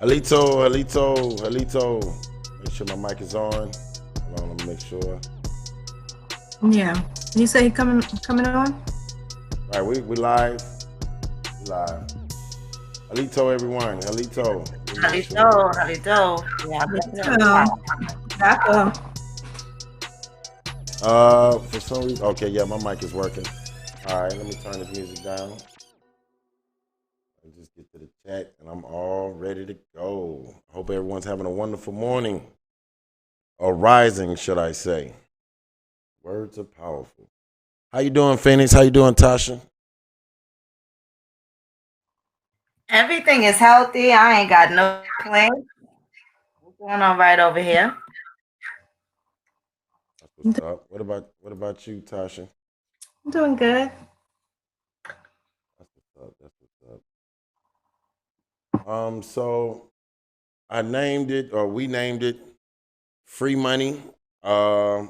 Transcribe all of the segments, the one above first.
Alito. Make sure my mic is on. Hold on, let me make sure. Yeah. You say he coming on? All right, we live. We live. Alito, everyone. Alito. Let me make sure. Halito, halito. Yeah, definitely So, live. Backup. For some reason, okay, yeah, my mic is working. All right, let me turn this music down. And just get to the chat, and I'm all ready to go. I hope everyone's having a wonderful morning. Or rising, should I say. Words are powerful. How you doing, Phoenix? How you doing, Tasha? Everything is healthy. I ain't got no complaints. What's going on right over here? That's what's up. What about you, Tasha? I'm doing good. That's what's up. That's what's up. So I named it, or we named it, free money, uh,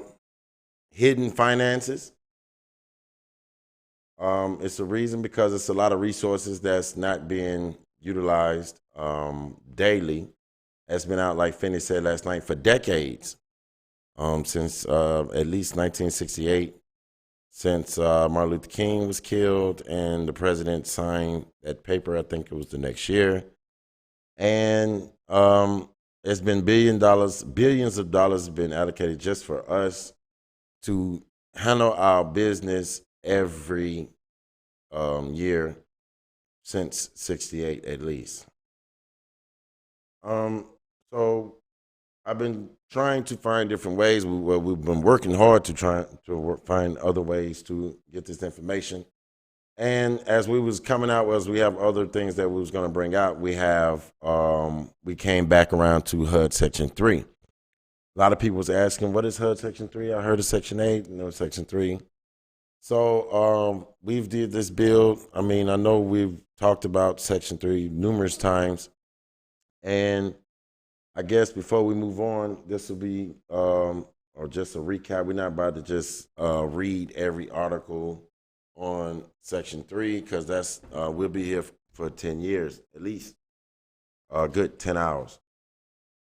hidden finances. It's a reason because it's a lot of resources that's not being utilized daily. That's been out, like Finney said last night, for decades, since at least 1968, since Martin Luther King was killed and the president signed that paper. I think it was the next year, and it's been billions of dollars have been allocated just for us to handle our business every year since '68 at least. Um, so I've been trying to find different ways. We've been working hard to try to find other ways to get this information. And as we was coming out, as we have other things that we was going to bring out, we came back around to HUD Section 3. A lot of people was asking, what is HUD Section 3? I heard of Section 8, Section 3. So we've did this build. I mean, I know we've talked about Section 3 numerous times. And I guess before we move on, this will be or just a recap. We're not about to just read every article on Section 3 because that's we'll be here for 10 years at least, a good 10 hours.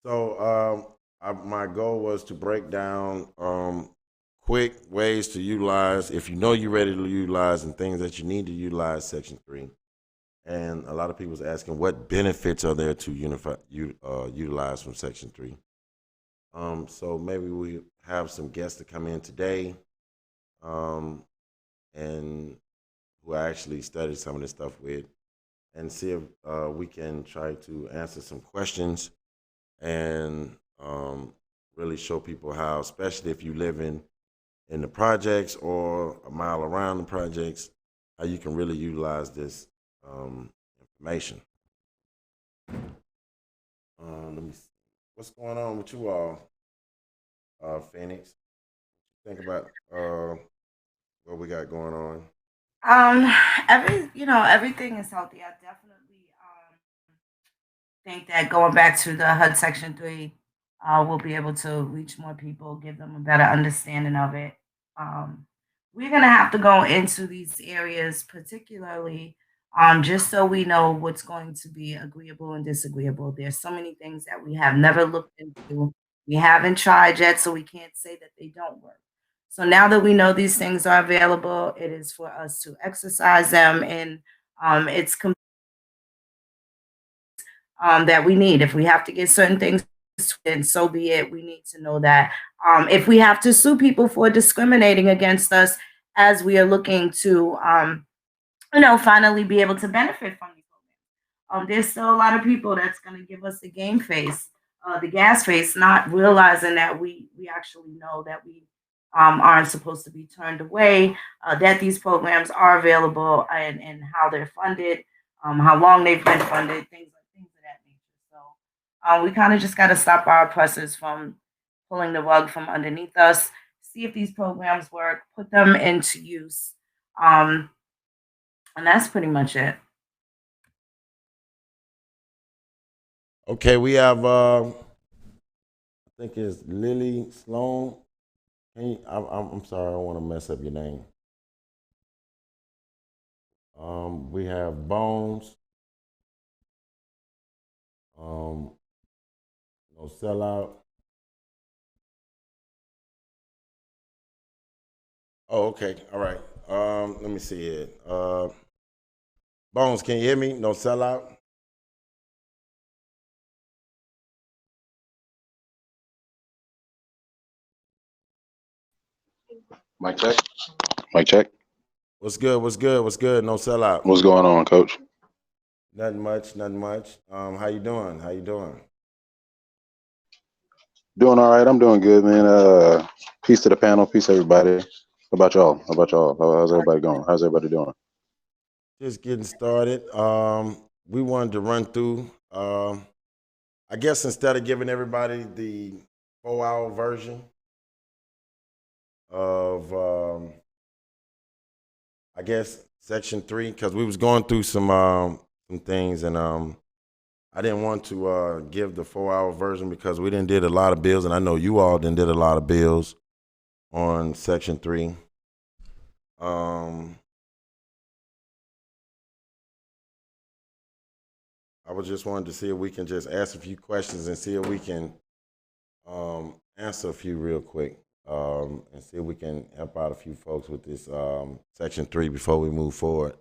So my goal was to break down quick ways to utilize, if you know you're ready to utilize, and things that you need to utilize Section 3. And a lot of people was asking what benefits are there to utilize from Section 3. So maybe we have some guests to come in today, and who I actually studied some of this stuff with, and see if we can try to answer some questions and really show people how, especially if you live in the projects or a mile around the projects, how you can really utilize this information. Let me see. What's going on with you all, Phoenix? Think about what we got going on. Um, everything is healthy. I definitely think that going back to the HUD Section 3, we'll be able to reach more people, give them a better understanding of it. Um, we're going to have to go into these areas, particularly just so we know what's going to be agreeable and disagreeable. There's so many things that we have never looked into, we haven't tried yet, so we can't say that they don't work. So now that we know these things are available, it is for us to exercise them, and it's that we need. If we have to get certain things, then so be it. We need to know that if we have to sue people for discriminating against us as we are looking to, finally be able to benefit from these programs. There's still a lot of people that's going to give us the game face, the gas face, not realizing that we actually know that we aren't supposed to be turned away, that these programs are available, and how they're funded, how long they've been funded, things of that nature. So we kind of just got to stop our oppressors from pulling the rug from underneath us, see if these programs work, put them into use. Um, and that's pretty much it. Okay, we have I think it's Lily Sloan. I'm sorry, I don't want to mess up your name. We have Bones. No sellout. Oh, okay. All right. Let me see it. Bones, can you hear me? No sellout. Mic check. Mic check. What's good? What's good? What's good? No sellout. What's going on, Coach? Nothing much. Nothing much. How you doing? How you doing? Doing all right. I'm doing good, man. Peace to the panel. Peace, everybody. How about y'all? How about y'all? How's everybody going? How's everybody doing? Just getting started. We wanted to run through. I guess instead of giving everybody the 4-hour version of, I guess Section 3, because we was going through some things, and I didn't want to give the 4-hour version because we didn't did a lot of bills, and I know you all didn't did a lot of bills on Section 3. I was just wanted to see if we can just ask a few questions and see if we can answer a few real quick, and see if we can help out a few folks with this Section 3 before we move forward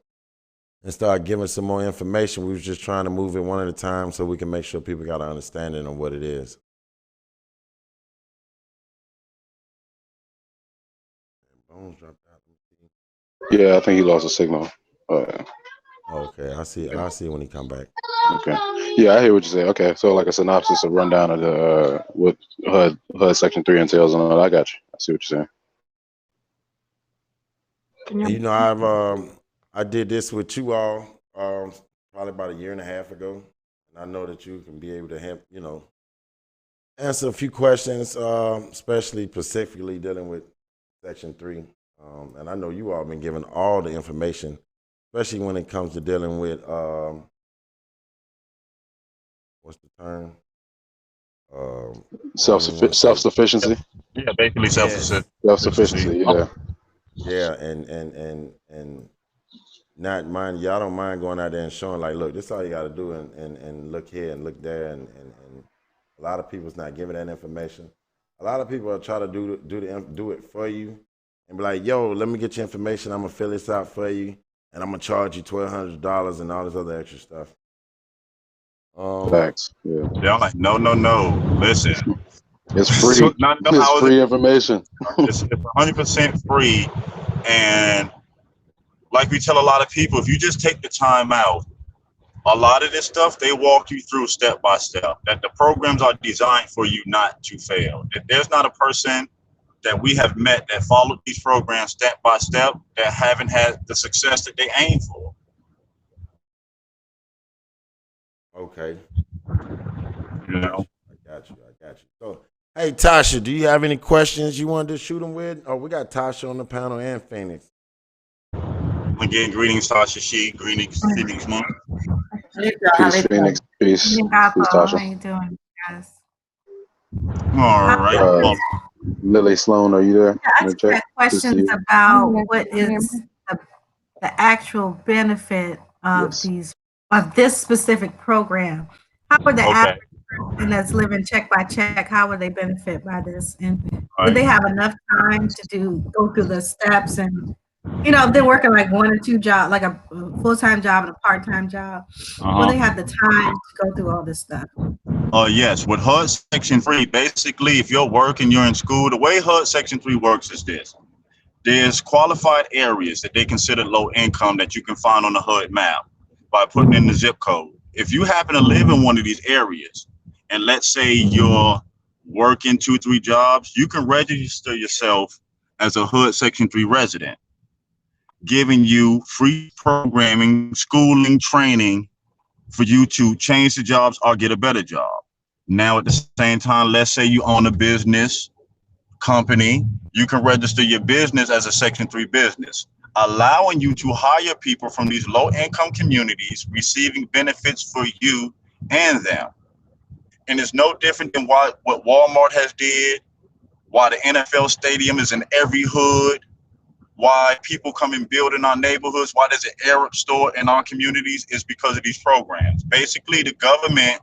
and start giving some more information. We was just trying to move it one at a time so we can make sure people got an understanding of what it is. Bones dropped out. Yeah, I think he lost a signal. Okay, I see when he come back. Okay. Yeah, I hear what you say. Okay, so like a synopsis, a rundown of the what HUD Section 3 entails, and all. I got you. I see what you're saying. And, you know, I did this with you all probably about a year and a half ago, and I know that you can be able to help, answer a few questions, especially specifically dealing with Section 3. And I know you all been given all the information, especially when it comes to dealing with what's the term? Self-sufficiency. Yeah, basically Yes. Self-sufficiency. Yeah. Yeah, and not mind, y'all don't mind going out there and showing like, look, this is all you got to do, and look here and look there, and a lot of people's not giving that information. A lot of people are trying to do it for you and be like, yo, let me get your information. I'm gonna fill this out for you, and I'm gonna charge you $1,200 and all this other extra stuff. Facts. Yeah. Yeah, I'm like, no. Listen, It's free. It's free information. It's 100% free, and like we tell a lot of people, if you just take the time out, a lot of this stuff they walk you through step by step. That the programs are designed for you not to fail. If there's not a person that we have met that followed these programs step by step that haven't had the success that they aim for. Okay. You know. I got you. So, hey, Tasha, do you have any questions you wanted to shoot them with? Oh, we got Tasha on the panel and Phoenix. Again, greetings, Tasha She. Greetings, Phoenix Month. Peace, Phoenix. Peace. Peace, Tasha. How you doing, guys? All right. Lily Sloan, are you there? I just had questions about what is the actual benefit of this specific program. How would the average person that's living check by check, how would they benefit by this? And would they have enough time to go through the steps? And if they're working like one or two jobs, like a full-time job and a part-time job, will they have the time to go through all this stuff? Yes, with HUD Section 3, basically, if you're working, you're in school, the way HUD Section 3 works is this. There's qualified areas that they consider low income that you can find on the HUD map by putting in the zip code. If you happen to live in one of these areas, and let's say you're working 2-3 jobs, you can register yourself as a HUD Section 3 resident, giving you free programming, schooling, training for you to change the jobs or get a better job. Now, at the same time, let's say you own a business company, you can register your business as a Section 3 business, allowing you to hire people from these low-income communities, receiving benefits for you and them. And it's no different than what Walmart has did, why the NFL stadium is in every hood, why people come and build in our neighborhoods, why there's an Arab store in our communities, is because of these programs. Basically, the government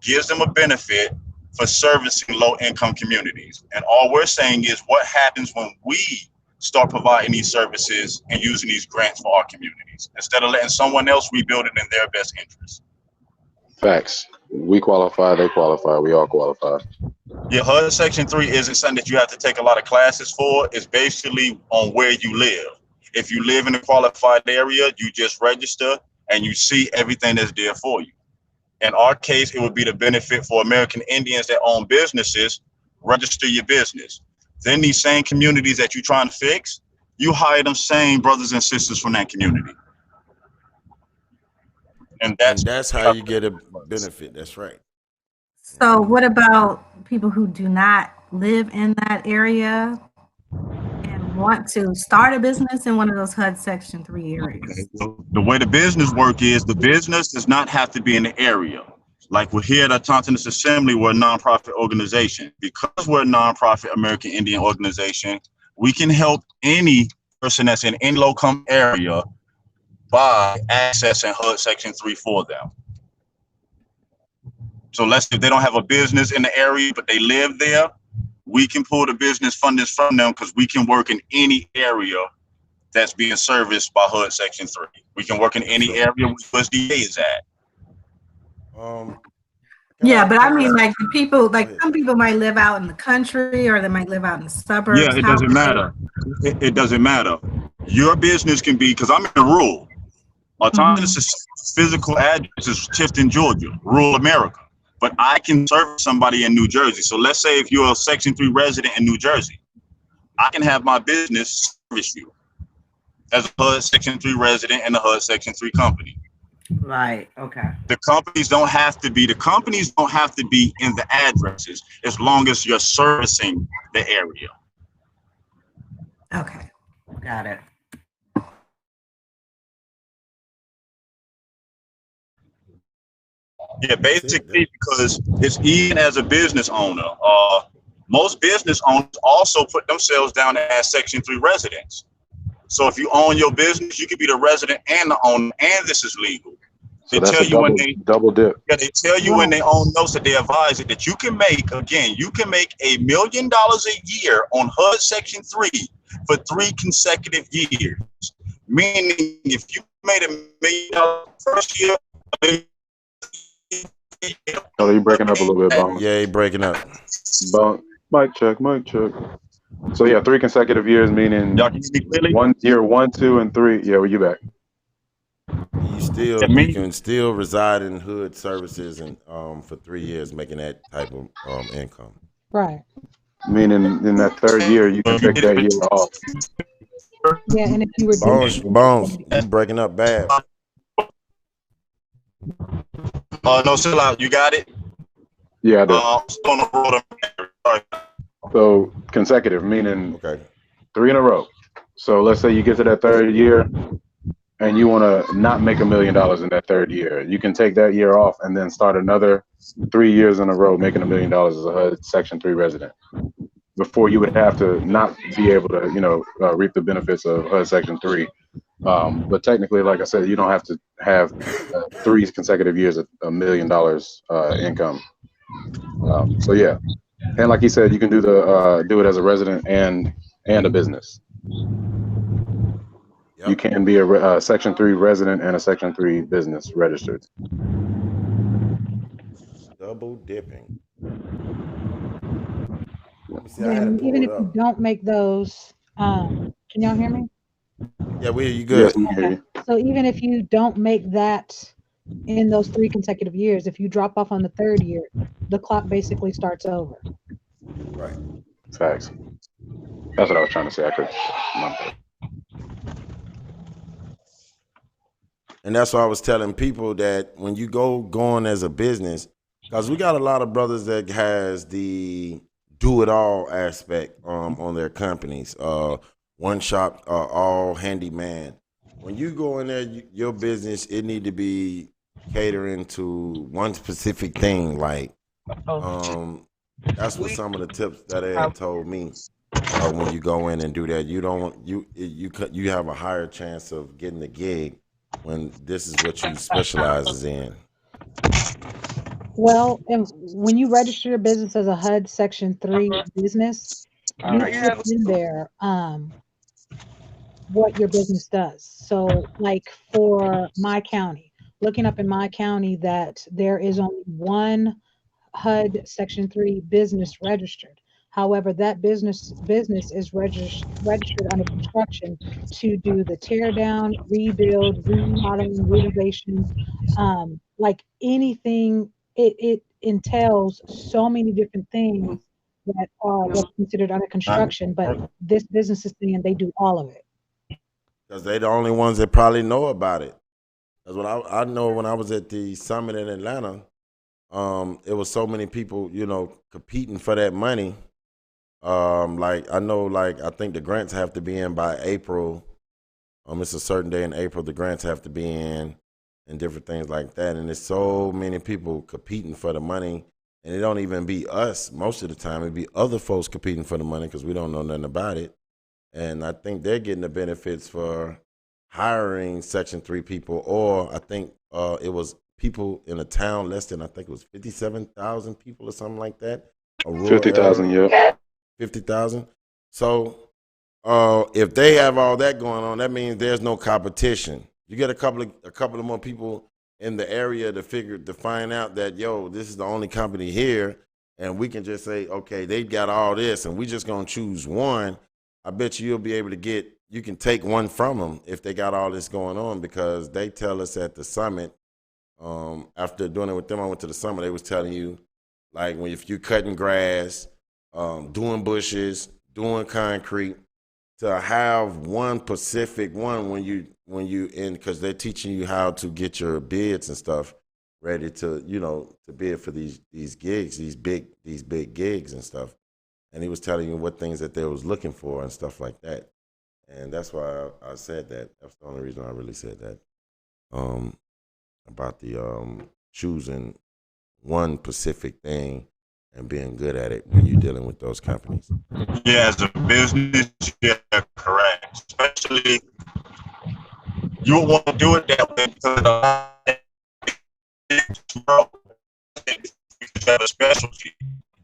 gives them a benefit for servicing low-income communities. And all we're saying is what happens when we start providing these services and using these grants for our communities instead of letting someone else rebuild it in their best interest. Facts. We qualify, they qualify, we all qualify. Yeah, HUD Section 3 isn't something that you have to take a lot of classes for. It's basically on where you live. If you live in a qualified area, you just register and you see everything that's there for you. In our case, it would be the benefit for American Indians that own businesses. Register your business. Then these same communities that you're trying to fix, you hire them same brothers and sisters from that community. And that's how you get a benefit. That's right. So what about people who do not live in that area and want to start a business in one of those HUD Section 3 areas? The way the business work is the business does not have to be in the area. Like we're here at the Autonomous Assembly, we're a nonprofit organization. Because we're a nonprofit American Indian organization, we can help any person that's in any low-income area by accessing HUD Section 3 for them. So let's say if they don't have a business in the area, but they live there, we can pull the business funding from them because we can work in any area that's being serviced by HUD Section 3. We can work in any area where USDA is at. Yeah, but I mean, like the people, like some people might live out in the country or they might live out in the suburbs. Yeah, it doesn't matter. It doesn't matter. Your business can be, because I'm in the rural. Autonomous physical address is Tifton, Georgia, rural America. But I can serve somebody in New Jersey. So let's say if you're a Section 3 resident in New Jersey, I can have my business service you as a HUD Section 3 resident and a HUD Section 3 company. Right. Okay. The companies don't have to be in the addresses as long as you're servicing the area. Okay. Got it. Yeah, basically because it's even as a business owner. Most business owners also put themselves down as Section 3 residents. So if you own your business, you could be the resident and the owner, and this is legal. So they tell you double dip. Yeah, they tell you in their own notes that they advise it that you can make $1 million a year on HUD Section 3 for 3 consecutive years. Meaning, if you made $1 million first year. Oh, you breaking up a little bit, Bone. Yeah, you breaking up. Bone. Mic check. So yeah, 3 consecutive years, meaning 1 year, 1, 2, and 3. Yeah, well, you back. You can still reside in HUD services and for 3 years, making that type of income. Right. Meaning in that 3rd year, you can take that year off. Yeah, and if you were Bones, you breaking up bad. No, chill out. You got it? Yeah, I do. So consecutive, meaning 3 in a row. So let's say you get to that 3rd year and you want to not make $1 million in that 3rd year. You can take that year off and then start another 3 years in a row making $1 million as a HUD Section 3 resident before you would have to not be able to, reap the benefits of HUD Section 3. But technically, like I said, you don't have to have 3 consecutive years of $1 million income. So yeah, and like he said, you can do it as a resident and a business. Yep. You can be a Section 3 resident and a Section 3 business registered. Double dipping. even if you don't make those, can y'all hear me? Yeah, we hear you good. Yes, we hear you. So even if you don't make that in those 3 consecutive years, if you drop off on the 3rd year, the clock basically starts over. Right. Facts. That's what I was trying to say. And that's why I was telling people that when you going as a business, because we got a lot of brothers that has the do-it-all aspect on their companies. One shop, all handyman. When you go in there, your business, it need to be catering to one specific thing. Like, that's what some of the tips that they had told me. When you go in and do that, you have a higher chance of getting the gig when this is what you specializes in. Well, and when you register your business as a HUD Section 3 business, you put in there what your business does. So, like for my county, looking up in my county that there is only one HUD Section 3 business registered. However, that business is registered under construction to do the tear down, rebuild, remodeling, renovation, like anything. It entails so many different things that are what's considered under construction, but this business is saying they do all of it. Because they the only ones that probably know about it. Because when I know when I was at the summit in Atlanta, it was so many people, you know, competing for that money. Like I know, like I think the grants have to be in by April. It's a certain day in April. The grants have to be in, and different things like that. And there's so many people competing for the money, and it don't even be us most of the time. It be other folks competing for the money because we don't know nothing about it. And I think they're getting the benefits for hiring Section 3 people, or I think it was people in a town less than, I think it was 57,000 people or something like that. A rural 50,000, area, yeah. 50,000. So if they have all that going on, that means there's no competition. You get a couple of more people in the area to find out that, yo, this is the only company here, and we can just say, okay, they got all this, and we just gonna choose one. I bet you'll be able to you can take one from them if they got all this going on, because they tell us at the summit, after doing it with them, I went to the summit, they was telling you, like, if you're cutting grass, doing bushes, doing concrete, to have one specific one when you in, because they're teaching you how to get your bids and stuff ready to, you know, to bid for these gigs, these big gigs and stuff. And he was telling you what things that they was looking for and stuff like that. And that's why I said that. That's the only reason I really said that. About the choosing one specific thing and being good at it when you're dealing with those companies. Yeah, as a business, yeah, correct. Especially, you would want to do it that way because you have a specialty.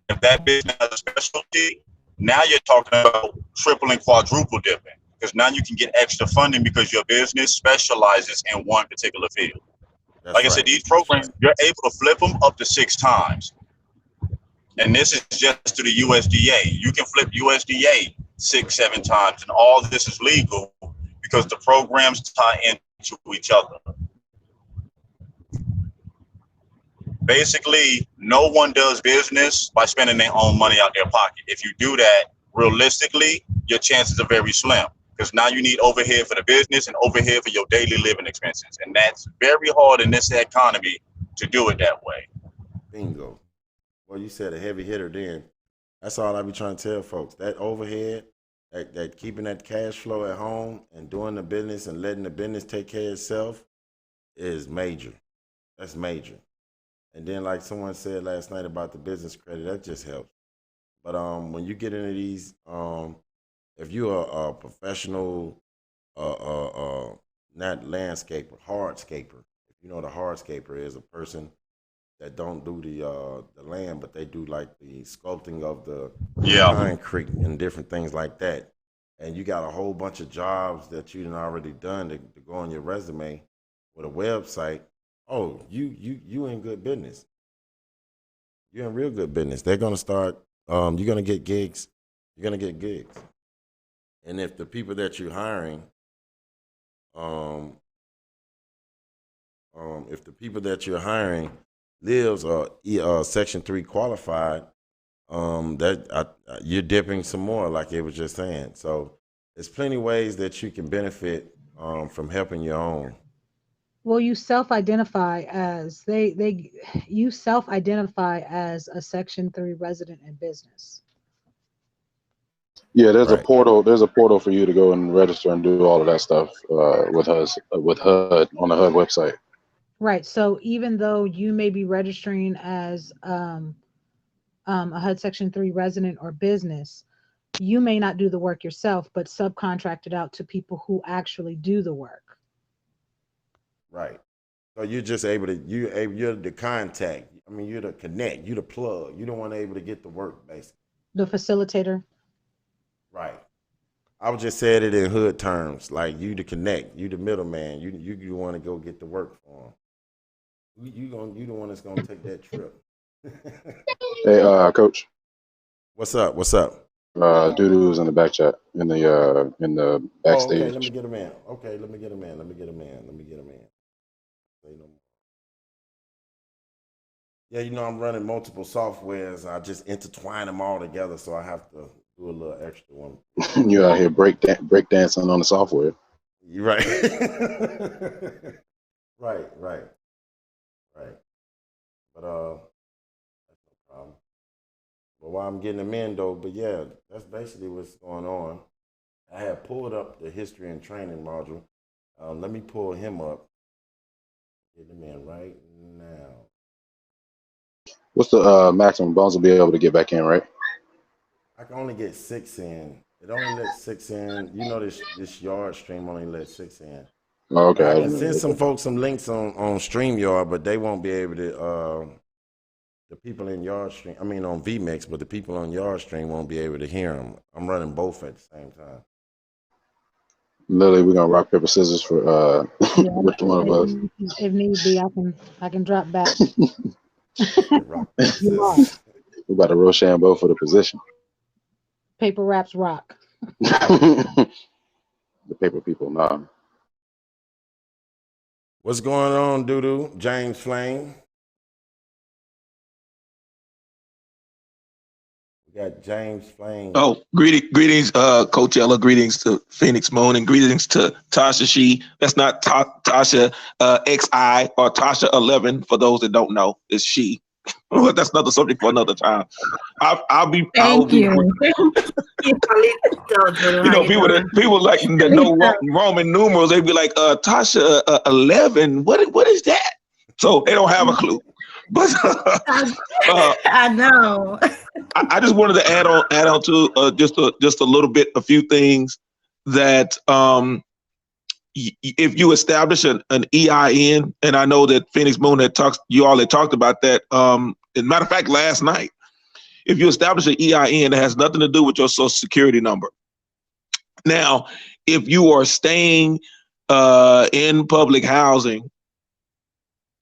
If that business has a specialty, now you're talking about triple and quadruple dipping, because now you can get extra funding because your business specializes in one particular field. That's like I right. said, these programs, you're able to flip them up to 6 times. And this is just to the USDA. You can flip USDA 6, 7 times, and all this is legal because the programs tie into each other. Basically, no one does business by spending their own money out their pocket. If you do that, realistically, your chances are very slim, because now you need overhead for the business and overhead for your daily living expenses. And that's very hard in this economy to do it that way. Bingo. Well, you said a heavy hitter then. That's all I be trying to tell folks. That overhead, that keeping that cash flow at home and doing the business and letting the business take care of itself is major. That's major. And then, like someone said last night about the business credit, that just helps. But when you get into these, if you're a professional, not landscaper, hardscaper. If you know what a hardscaper is, a person that don't do the land, but they do like the sculpting of the concrete and different things like that. And you got a whole bunch of jobs that you done already done to go on your resume with a website. Oh, you in good business. You're in real good business. They're gonna start. You're gonna get gigs. You're gonna get gigs. And if the people that you're hiring, if the people that you're hiring lives Section 3 qualified, you're dipping some more, like it was just saying. So there's plenty of ways that you can benefit from helping your own. Well, you self-identify as you self-identify as a Section 3 resident and business. Yeah, there's a portal. There's a portal for you to go and register and do all of that stuff with HUD on the HUD website. Right. So even though you may be registering as a HUD Section 3 resident or business, you may not do the work yourself, but subcontract it out to people who actually do the work. Right. So you're just able to you're the contact. you're the connect, you the plug. You the one able to get the work, basically. The facilitator. Right. I was just saying it in hood terms, like you the connect, you the middleman, you want to go get the work for them. You the one that's gonna take that trip. Hey, Coach. What's up? What's up? Doodoo was in the back chat in the backstage. Oh, okay, let me get him in. Okay, let me get him in. Let me get him in. Let me get him in. Yeah, I'm running multiple softwares. I just intertwine them all together, so I have to do a little extra one. You out here break dancing on the software. You're right. right. But that's no problem. But while I'm getting them in though, but yeah, that's basically what's going on. I have pulled up the history and training module. Let me pull him up. Get him in right now. What's the maximum Bones will be able to get back in, right? I can only get 6 in. It only lets 6 in. This yard stream only lets 6 in. Oh, okay. I can send some folks some links on StreamYard, but they won't be able to. The people in Yard Stream, on vMix, but the people on Yard Stream won't be able to hear them. I'm running both at the same time. Literally, we're gonna rock paper scissors for which one of us. If need be, I can drop back. Rock, paper, scissors. We're about to Rochambeau for the position. Paper wraps rock. The paper people, nah. What's going on, Doodoo? James Flame. We got James Flame. Oh, greetings, Coach Ella. Greetings to Phoenix Moon, and greetings to Tasha She. That's not Tasha XI or Tasha 11. For those that don't know, it's she. That's another subject for another time. Thank you. People like that know Roman numerals. They'd be like, Tasha 11. What is that? So they don't have a clue. But I know. I just wanted to add on to just a little bit, a few things that if you establish an EIN, and I know that Phoenix Moon you all had talked about that. As a matter of fact, last night, if you establish an EIN, it has nothing to do with your social security number. Now, if you are staying in public housing,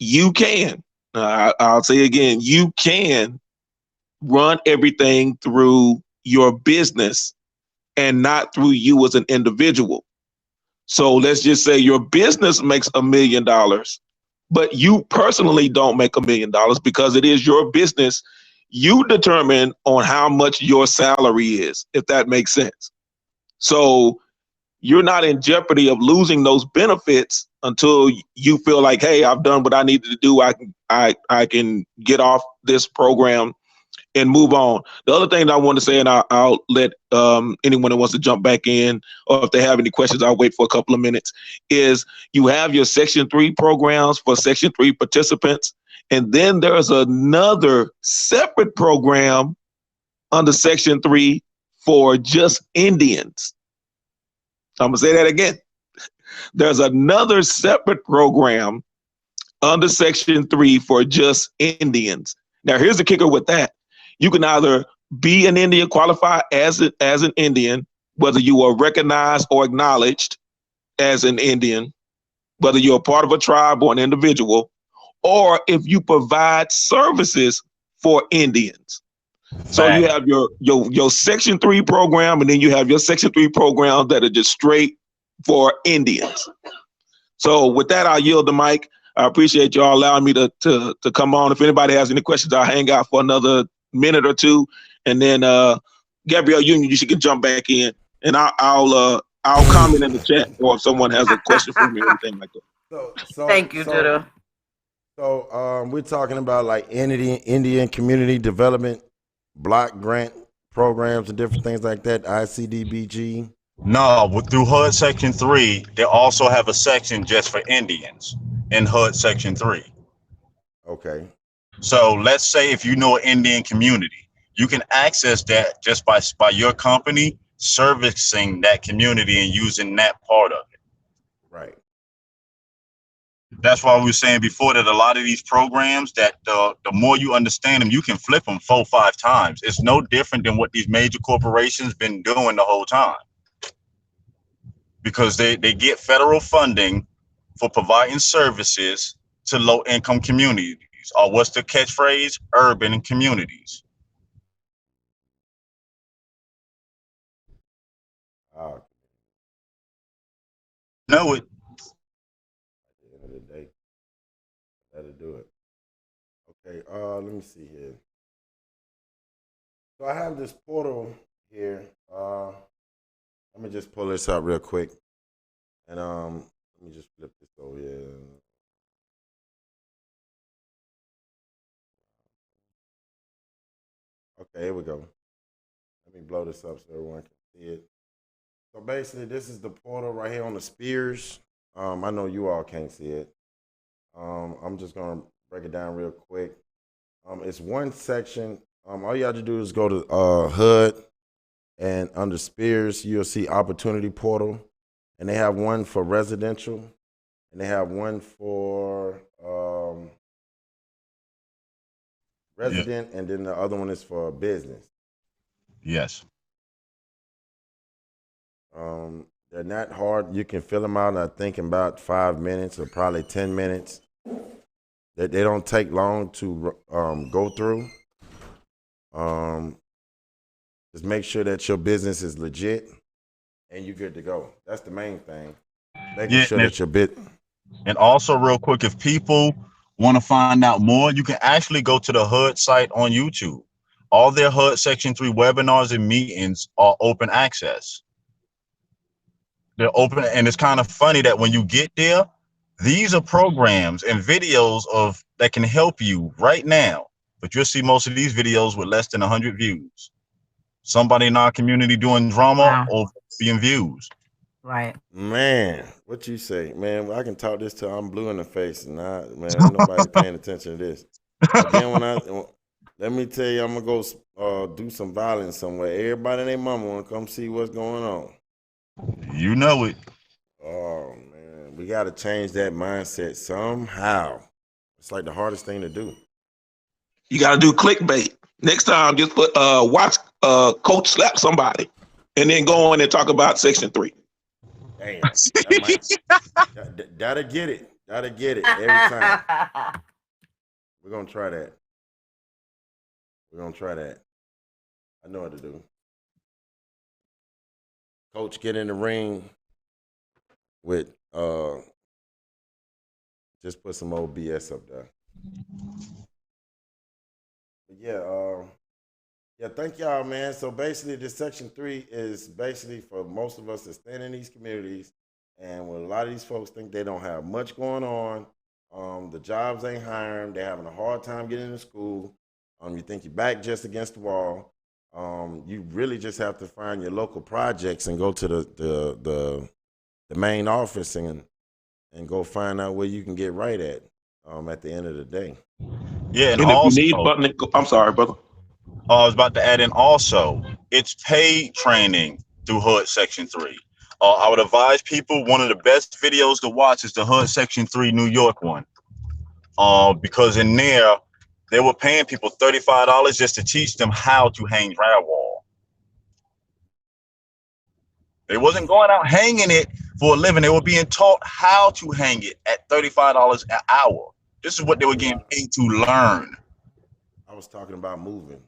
you can. I'll say again, you can run everything through your business and not through you as an individual. So let's just say your business makes $1 million, but you personally don't make $1 million because it is your business. You determine on how much your salary is, if that makes sense. So you're not in jeopardy of losing those benefits until you feel like, hey, I've done what I needed to do. I can get off this program and move on. The other thing that I want to say, and I'll let anyone that wants to jump back in, or if they have any questions, I'll wait for a couple of minutes, is you have your Section 3 programs for Section 3 participants. And then there's another separate program under Section 3 for just Indians. I'm going to say that again. There's another separate program under Section 3 for just Indians. Now, here's the kicker with that. You can either be an Indian, qualify as an Indian, whether you are recognized or acknowledged as an Indian, whether you're a part of a tribe or an individual, or if you provide services for Indians. So you have your Section 3 program, and then you have your Section 3 programs that are just straight for Indians. So with that, I'll yield the mic. I appreciate y'all allowing me to come on. If anybody has any questions, I'll hang out for another minute or two, and then Gabrielle Union, you should jump back in, and I'll comment in the chat, or if someone has a question for me or anything like that. Thank you, Doodoo. So we're talking about like Indian community development block grant programs and different things like that, ICDBG. No, through HUD Section 3, they also have a section just for Indians in HUD Section 3. Okay. So let's say if you know an Indian community, you can access that just by your company servicing that community and using that part of it. Right. That's why we were saying before that a lot of these programs that the more you understand them, you can flip them 4 or 5 times. It's no different than what these major corporations been doing the whole time, because they get federal funding for providing services to low income communities, or what's the catchphrase? Urban communities. Know it. At the end of the day, that'll do it. Okay, let me see here. So I have this portal here. Let me just pull this up real quick. And let me just flip this over here. Okay, here we go. Let me blow this up so everyone can see it. So basically, this is the portal right here on the Spears. I know you all can't see it. I'm just gonna break it down real quick. It's one section. All you have to do is go to HUD, and under Spears, you'll see Opportunity Portal, and they have one for residential, and they have one for resident, and then the other one is for business. Yes. They're not hard. You can fill them out, I think, in about 5 minutes or probably 10 minutes. They don't take long to go through. Just make sure that your business is legit and you're good to go. That's the main thing. Making sure that your And also, real quick, if people want to find out more, you can actually go to the HUD site on YouTube. All their HUD Section 3 webinars and meetings are open access. They're open, and it's kind of funny that when you get there, these are programs and videos of that can help you right now. But you'll see most of these videos with less than 100 views. Somebody in our community doing drama over being views. Right. Man, what you say? Man, I can talk this till I'm blue in the face, and man, ain't nobody paying attention to this. But then let me tell you, I'm gonna go do some violence somewhere. Everybody and their mama wanna come see what's going on. You know it. Oh man, we gotta change that mindset somehow. It's like the hardest thing to do. You gotta do clickbait. Next time, just put watch coach slap somebody, and then go on and talk about Section 3. Damn, that'll get it. That'll get it every time. We're gonna try that. I know what to do. Coach, get in the ring with just put some old BS up there. But yeah, thank y'all, man. So basically, this Section 3 is basically for most of us that stand in these communities, and when a lot of these folks think they don't have much going on, the jobs ain't hiring, they're having a hard time getting into school. You think you're back just against the wall. You really just have to find your local projects and go to the main office and go find out where you can get right at the end of the day. Yeah, and if also, you need I'm sorry, brother. I was about to add in also, it's paid training through HUD Section 3. I would advise people, one of the best videos to watch is the HUD Section 3 New York one. Because in there, they were paying people $35 just to teach them how to hang drywall. They wasn't going out hanging it for a living. They were being taught how to hang it at $35 an hour. This is what they were getting paid to learn. I was talking about moving.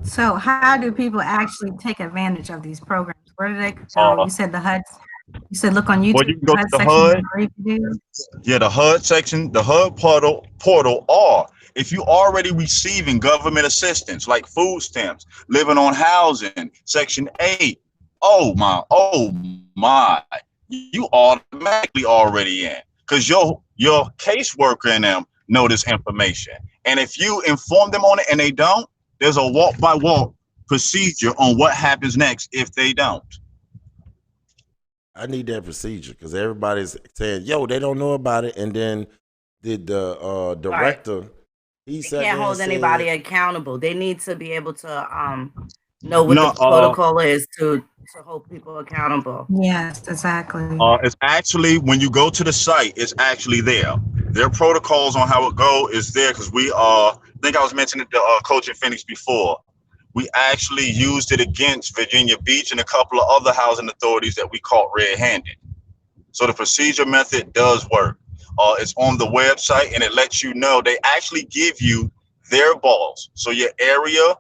So how do people actually take advantage of these programs? Where do they go? You said the HUD. You said look on YouTube. Well, you can go to the HUD. Yeah, the HUD section, the HUD portal, or if you already receiving government assistance like food stamps, living on housing, Section 8, oh my, you automatically already in, because your caseworker and them know this information. And if you inform them on it and they don't, there's a walk-by-walk procedure on what happens next if they don't. I need that procedure because everybody's saying, "Yo, they don't know about it," and then the director, he said, "Can't hold anybody accountable. They need to be able to know what the protocol is to to hold people accountable. Yes, exactly. It's actually, when you go to the site, it's actually there. Their protocols on how it go is there, because I think I was mentioning the coach in Phoenix before. We actually used it against Virginia Beach and a couple of other housing authorities that we caught red-handed. So the procedure method does work. It's on the website, and it lets you know. They actually give you their boss. So your area,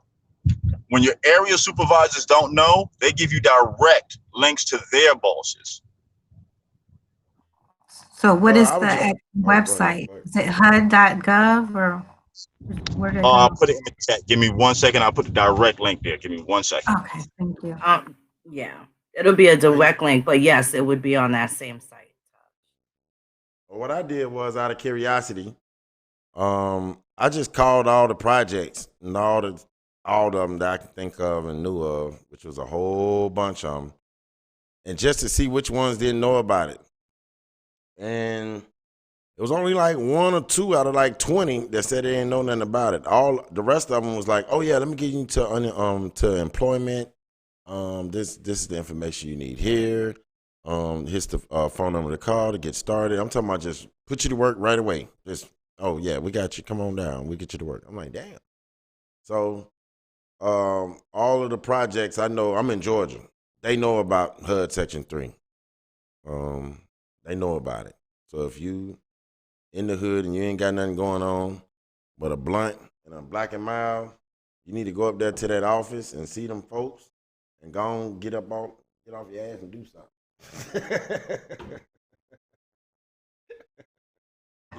when your area supervisors don't know, they give you direct links to their bosses. So what is I was the just website? Is it HUD.gov or where did it I'll go? put it in the chat. Give me 1 second. I'll put the direct link there. Give me 1 second. Okay, thank you. Yeah, it'll be a direct link, but yes, it would be on that same site. What I did was, out of curiosity, I just called all the projects and all of them that I can think of and knew of, which was a whole bunch of them, and just to see which ones didn't know about it. And it was only like 1 or 2 out of like 20 that said they didn't know nothing about it. All the rest of them was like, "Oh yeah, let me get you to employment. This is the information you need here. Here's the phone number to call to get started." I'm talking about just put you to work right away. Just, "Oh yeah, we got you. Come on down. We get you to work." I'm like, damn. So all of the projects, I know, I'm in Georgia. They know about HUD Section 3. They know about it. So if you in the hood and you ain't got nothing going on but a blunt and a Black and Mild, you need to go up there to that office and see them folks and go on, get off your ass and do something.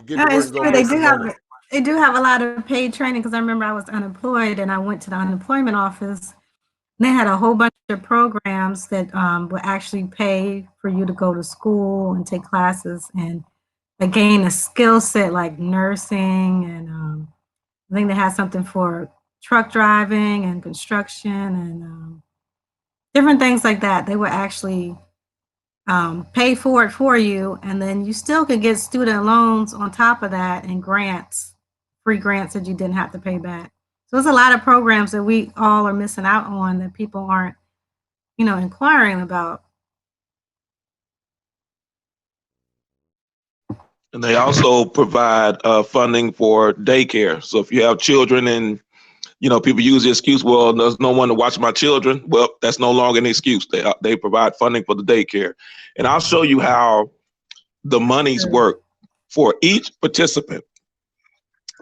It's true. They do have a lot of paid training, because I remember I was unemployed and I went to the unemployment office. And they had a whole bunch of programs that would actually pay for you to go to school and take classes and gain a skill set like nursing, and I think they had something for truck driving and construction and different things like that. They would actually pay for it for you, and then you still could get student loans on top of that and grants, free grants that you didn't have to pay back. So there's a lot of programs that we all are missing out on that people aren't, inquiring about. And they also provide funding for daycare. So if you have children and, people use the excuse, well, there's no one to watch my children. Well, that's no longer an excuse. They provide funding for the daycare. And I'll show you how the monies work for each participant,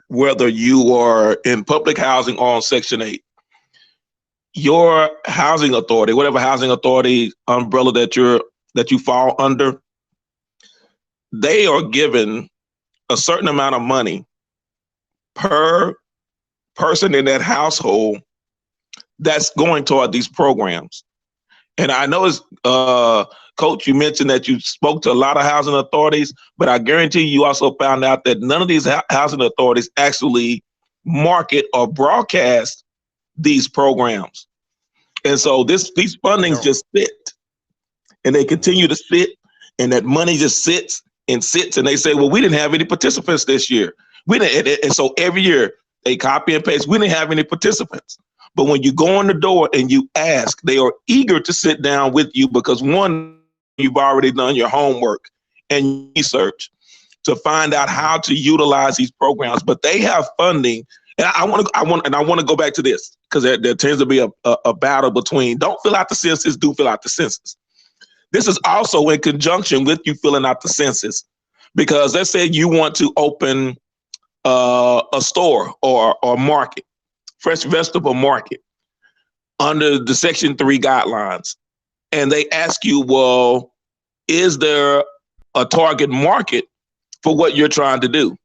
whether you are in public housing or on Section 8. Your housing authority, whatever housing authority umbrella that you fall under, they are given a certain amount of money per person in that household that's going toward these programs. And I know, Coach, you mentioned that you spoke to a lot of housing authorities, but I guarantee you also found out that none of these housing authorities actually market or broadcast these programs. And so these fundings just sit, and they continue to sit, and that money just sits, and they say, well, we didn't have any participants this year. We didn't, and so every year they copy and paste, we didn't have any participants. But when you go on the door and you ask, they are eager to sit down with you, because one, you've already done your homework and research to find out how to utilize these programs. But they have funding, and I want to go back to this, because there tends to be a battle between don't fill out the census, do fill out the census. This is also in conjunction with you filling out the census, because let's say you want to open a store or market, fresh vegetable market, under the Section 3 guidelines. And they ask you, well, is there a target market for what you're trying to do?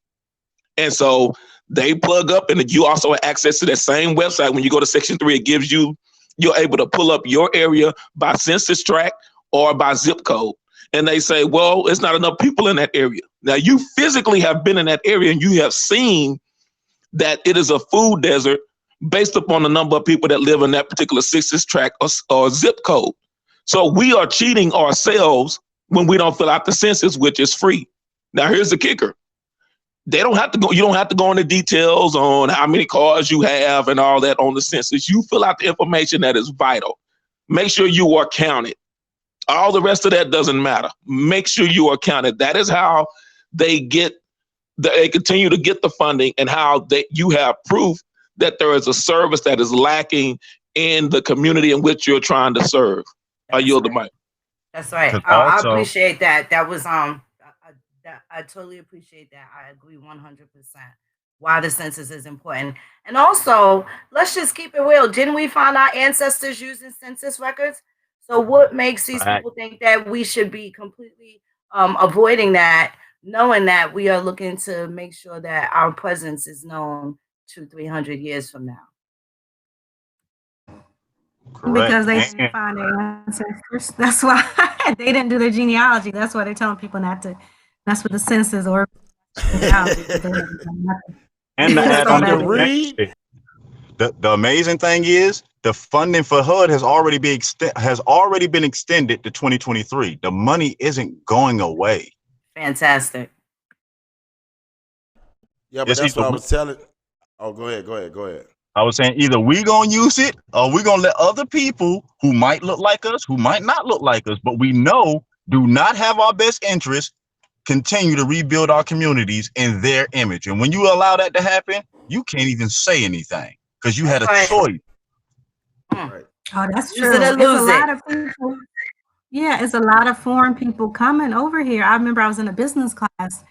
And so they plug up, and you also have access to that same website. When you go to Section 3, it gives you're able to pull up your area by census tract or by zip code. And they say, well, it's not enough people in that area. Now, you physically have been in that area, and you have seen that it is a food desert based upon the number of people that live in that particular census tract or zip code. So we are cheating ourselves when we don't fill out the census, which is free. Now, here's the kicker. You don't have to go into details on how many cars you have and all that on the census. You fill out the information that is vital. Make sure you are counted. All the rest of that doesn't matter. Make sure you are counted. That is how they continue to get the funding, and how you have proof that there is a service that is lacking in the community in which you're trying to serve. I yield the mic. That's right. I Also, appreciate that. That was I totally appreciate that. I agree 100%. Why the census is important, and also let's just keep it real. Didn't we find our ancestors using census records? So what makes these people think that we should be completely avoiding that, knowing that we are looking to make sure that our presence is known 200-300 years from now? correct. Because they didn't find their ancestors. That's why they didn't do their genealogy. That's why they're telling people not to mess with the census or genealogy. And to add on to to read. The amazing thing is the funding for HUD has already been extended to 2023. The money isn't going away. Fantastic. Yeah, but that's what I was telling. Oh, go ahead. I was saying either we gonna use it or we're gonna let other people who might look like us, who might not look like us, but we know do not have our best interests, continue to rebuild our communities in their image. And when you allow that to happen, you can't even say anything because you had a choice. Right. Oh, that's true. It's a lot of people. Yeah, it's a lot of foreign people coming over here. I remember I was in a business class.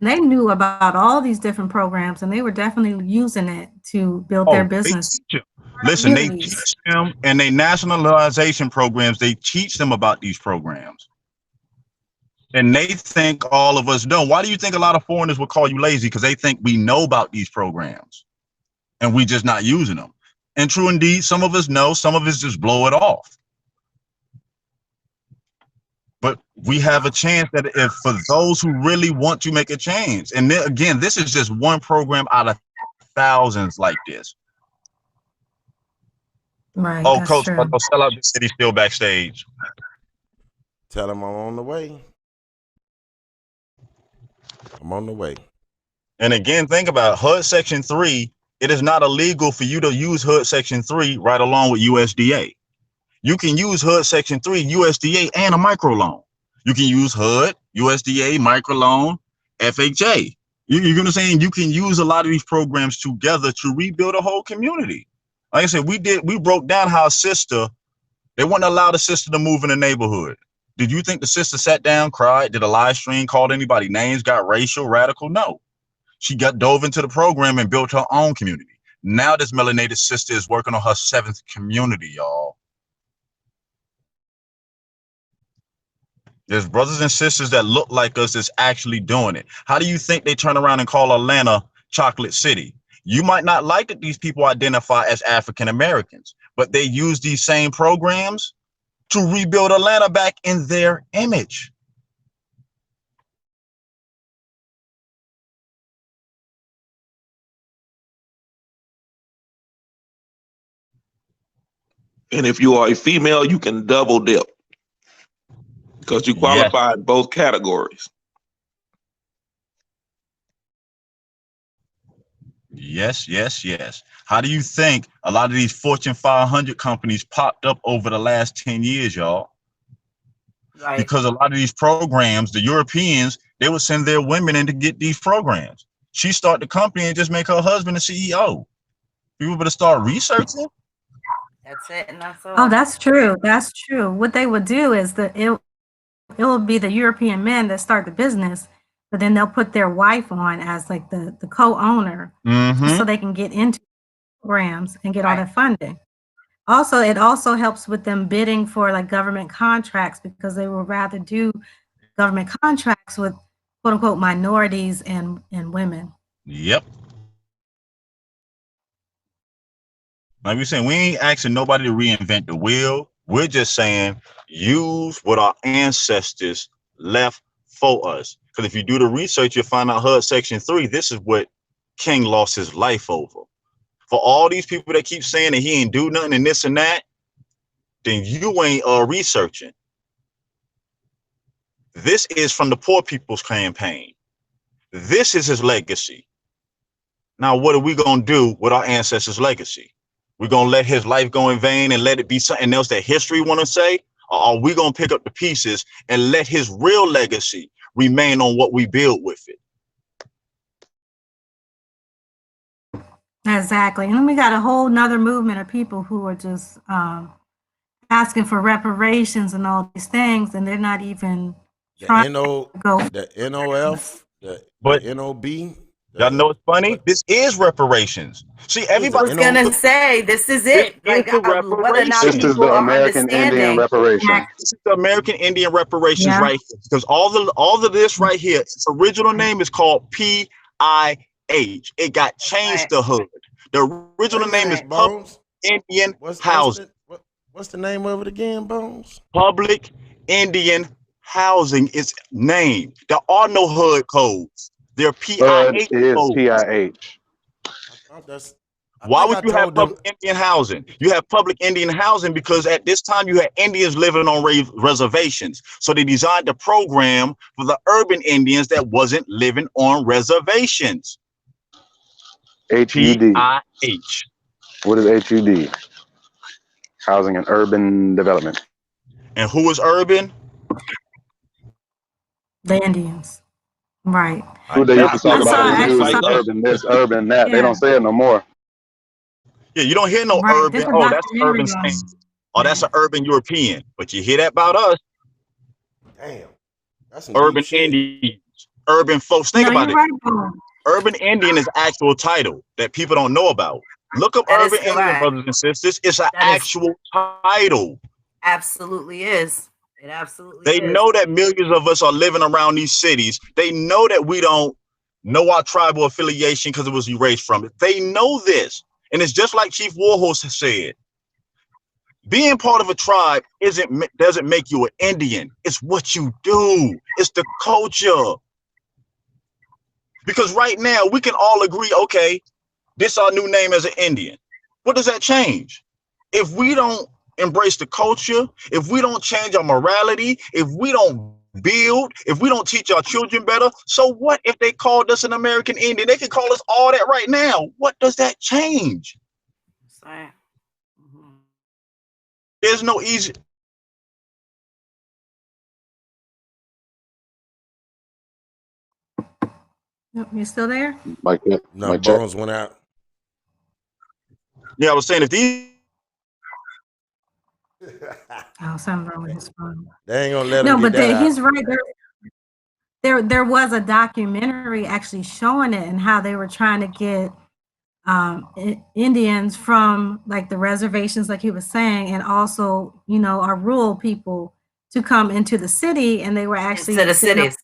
They knew about all these different programs, and they were definitely using it to build their business. Listen, they teach them, and they nationalization programs, they teach them about these programs. And they think all of us don't. Why do you think a lot of foreigners will call you lazy? Because they think we know about these programs, and we just not using them. And true indeed, some of us know, some of us just blow it off. But we have a chance that if for those who really want to make a change, and then, again, this is just one program out of thousands like this. Right. Oh, Coach, sell out the city still backstage. Tell them I'm on the way. I'm on the way. And again, think about HUD Section 3. It is not illegal for you to use HUD Section 3 right along with USDA. You can use HUD Section 3, USDA, and a microloan. You can use HUD, USDA, microloan, FHA. You know what I'm saying? You can use a lot of these programs together to rebuild a whole community. Like I said, we broke down how a sister, they wouldn't allow the sister to move in the neighborhood. Did you think the sister sat down, cried, did a live stream, called anybody names, got racial, radical? No. She dove into the program and built her own community. Now this melanated sister is working on her 7th community, y'all. There's brothers and sisters that look like us that's actually doing it. How do you think they turn around and call Atlanta Chocolate City? You might not like that these people identify as African Americans, but they use these same programs to rebuild Atlanta back in their image. And if you are a female, you can double dip because you qualify in both categories. Yes. How do you think a lot of these Fortune 500 companies popped up over the last 10 years, y'all? Right. Because a lot of these programs, the Europeans, they would send their women in to get these programs. She start the company and just make her husband a CEO. People better start researching. That's it, and that's all. Oh, that's true. That's true. What they would do is it will be the European men that start the business, but then they'll put their wife on as like the co-owner, so they can get into programs and get all that funding. Also, it also helps with them bidding for like government contracts because they would rather do government contracts with quote unquote minorities and women. Yep. Like we saying, we ain't asking nobody to reinvent the wheel. We're just saying use what our ancestors left for us. Because if you do the research, you'll find out HUD Section 3, this is what King lost his life over. For all these people that keep saying that he ain't do nothing and this and that, then you ain't researching. This is from the Poor People's Campaign. This is his legacy. Now, what are we going to do with our ancestors' legacy? We're going to let his life go in vain and let it be something else that history want to say? Or are we going to pick up the pieces and let his real legacy remain on what we build with it? Exactly. And then we got a whole nother movement of people who are just asking for reparations and all these things, and they're not even trying to go. The NOF, the NOB. Y'all know it's funny? This is reparations. See, everybody. I was gonna say this is it. Like, whether or not this is the people are American Indian understanding. reparation. This is the American Indian reparations right here. Because all of this right here, its original name is called PIH. It got changed to HUD. The original name is Public Indian Housing. What's the name of it again, Bones? Public Indian Housing is named. There are no HUD codes. They're PIH codes. PIH. Why would you have public Indian housing? You have public Indian housing because at this time you had Indians living on reservations. So they designed the program for the urban Indians that wasn't living on reservations. HUD. PIH. What is HUD? Housing and Urban Development. And who is urban? The Indians. Right. Who they used to talk about as Jews, urban this, urban that. They don't say it no more. Yeah, you don't hear no urban. Oh, that's urban Spain. Oh, that's an urban European. But you hear that about us. Damn. That's some urban Indians. Urban folks. Think about it. Right, urban Indian is actual title that people don't know about. Look up urban Indian, brothers and sisters. It's an actual title. Absolutely is. It absolutely They know that millions of us are living around these cities. They know that we don't know our tribal affiliation because it was erased from it. They know this. And it's just like Chief Warhorse has said. Being part of a tribe doesn't make you an Indian. It's what you do. It's the culture. Because right now we can all agree, okay, this is our new name as an Indian. What does that change? If we don't embrace the culture, if we don't change our morality, if we don't build, if we don't teach our children better, so what if they called us an American Indian? They can call us all that right now. What does that change? Sorry. There's no easy. You still there? No, Bones went out. Yeah, I was saying if these. Oh, something wrong with his phone. They ain't gonna let him get that out. He's right there was a documentary actually showing it and how they were trying to get Indians from like the reservations, like he was saying, and also, you know, our rural people to come into the city, and they were actually to the cities.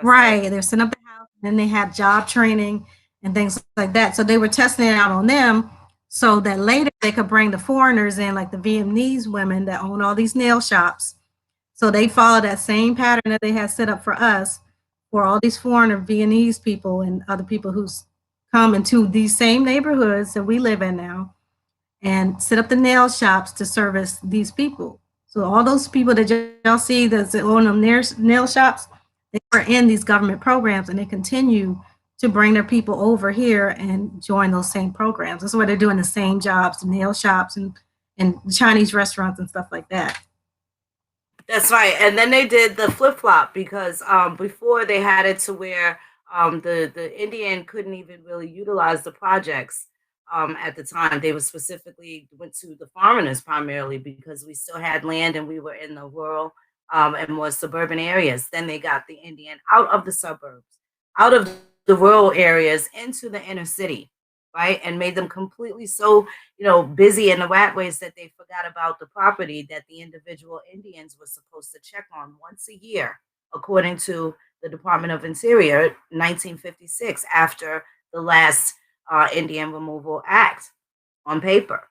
Right. They're setting up the house, and then they had job training and things like that. So they were testing it out on them so that later they could bring the foreigners in, like the Vietnamese women that own all these nail shops. So they followed that same pattern that they had set up for us, for all these foreigner Vietnamese people and other people who's come into these same neighborhoods that we live in now and set up the nail shops to service these people. So all those people that y'all see that own them nail shops, they were in these government programs, and they continue to bring their people over here and join those same programs. That's why they're doing the same jobs, the nail shops and Chinese restaurants and stuff like that. That's right. And then they did the flip-flop because before they had it to where the Indian couldn't even really utilize the projects at the time. They were specifically went to the foreigners primarily because we still had land and we were in the rural and more suburban areas. Then they got the Indian out of the suburbs, out of the rural areas into the inner city, right? And made them completely so, you know, busy in the rat ways that they forgot about the property that the individual Indians were supposed to check on once a year, according to the Department of Interior, 1956, after the last Indian Removal Act on paper.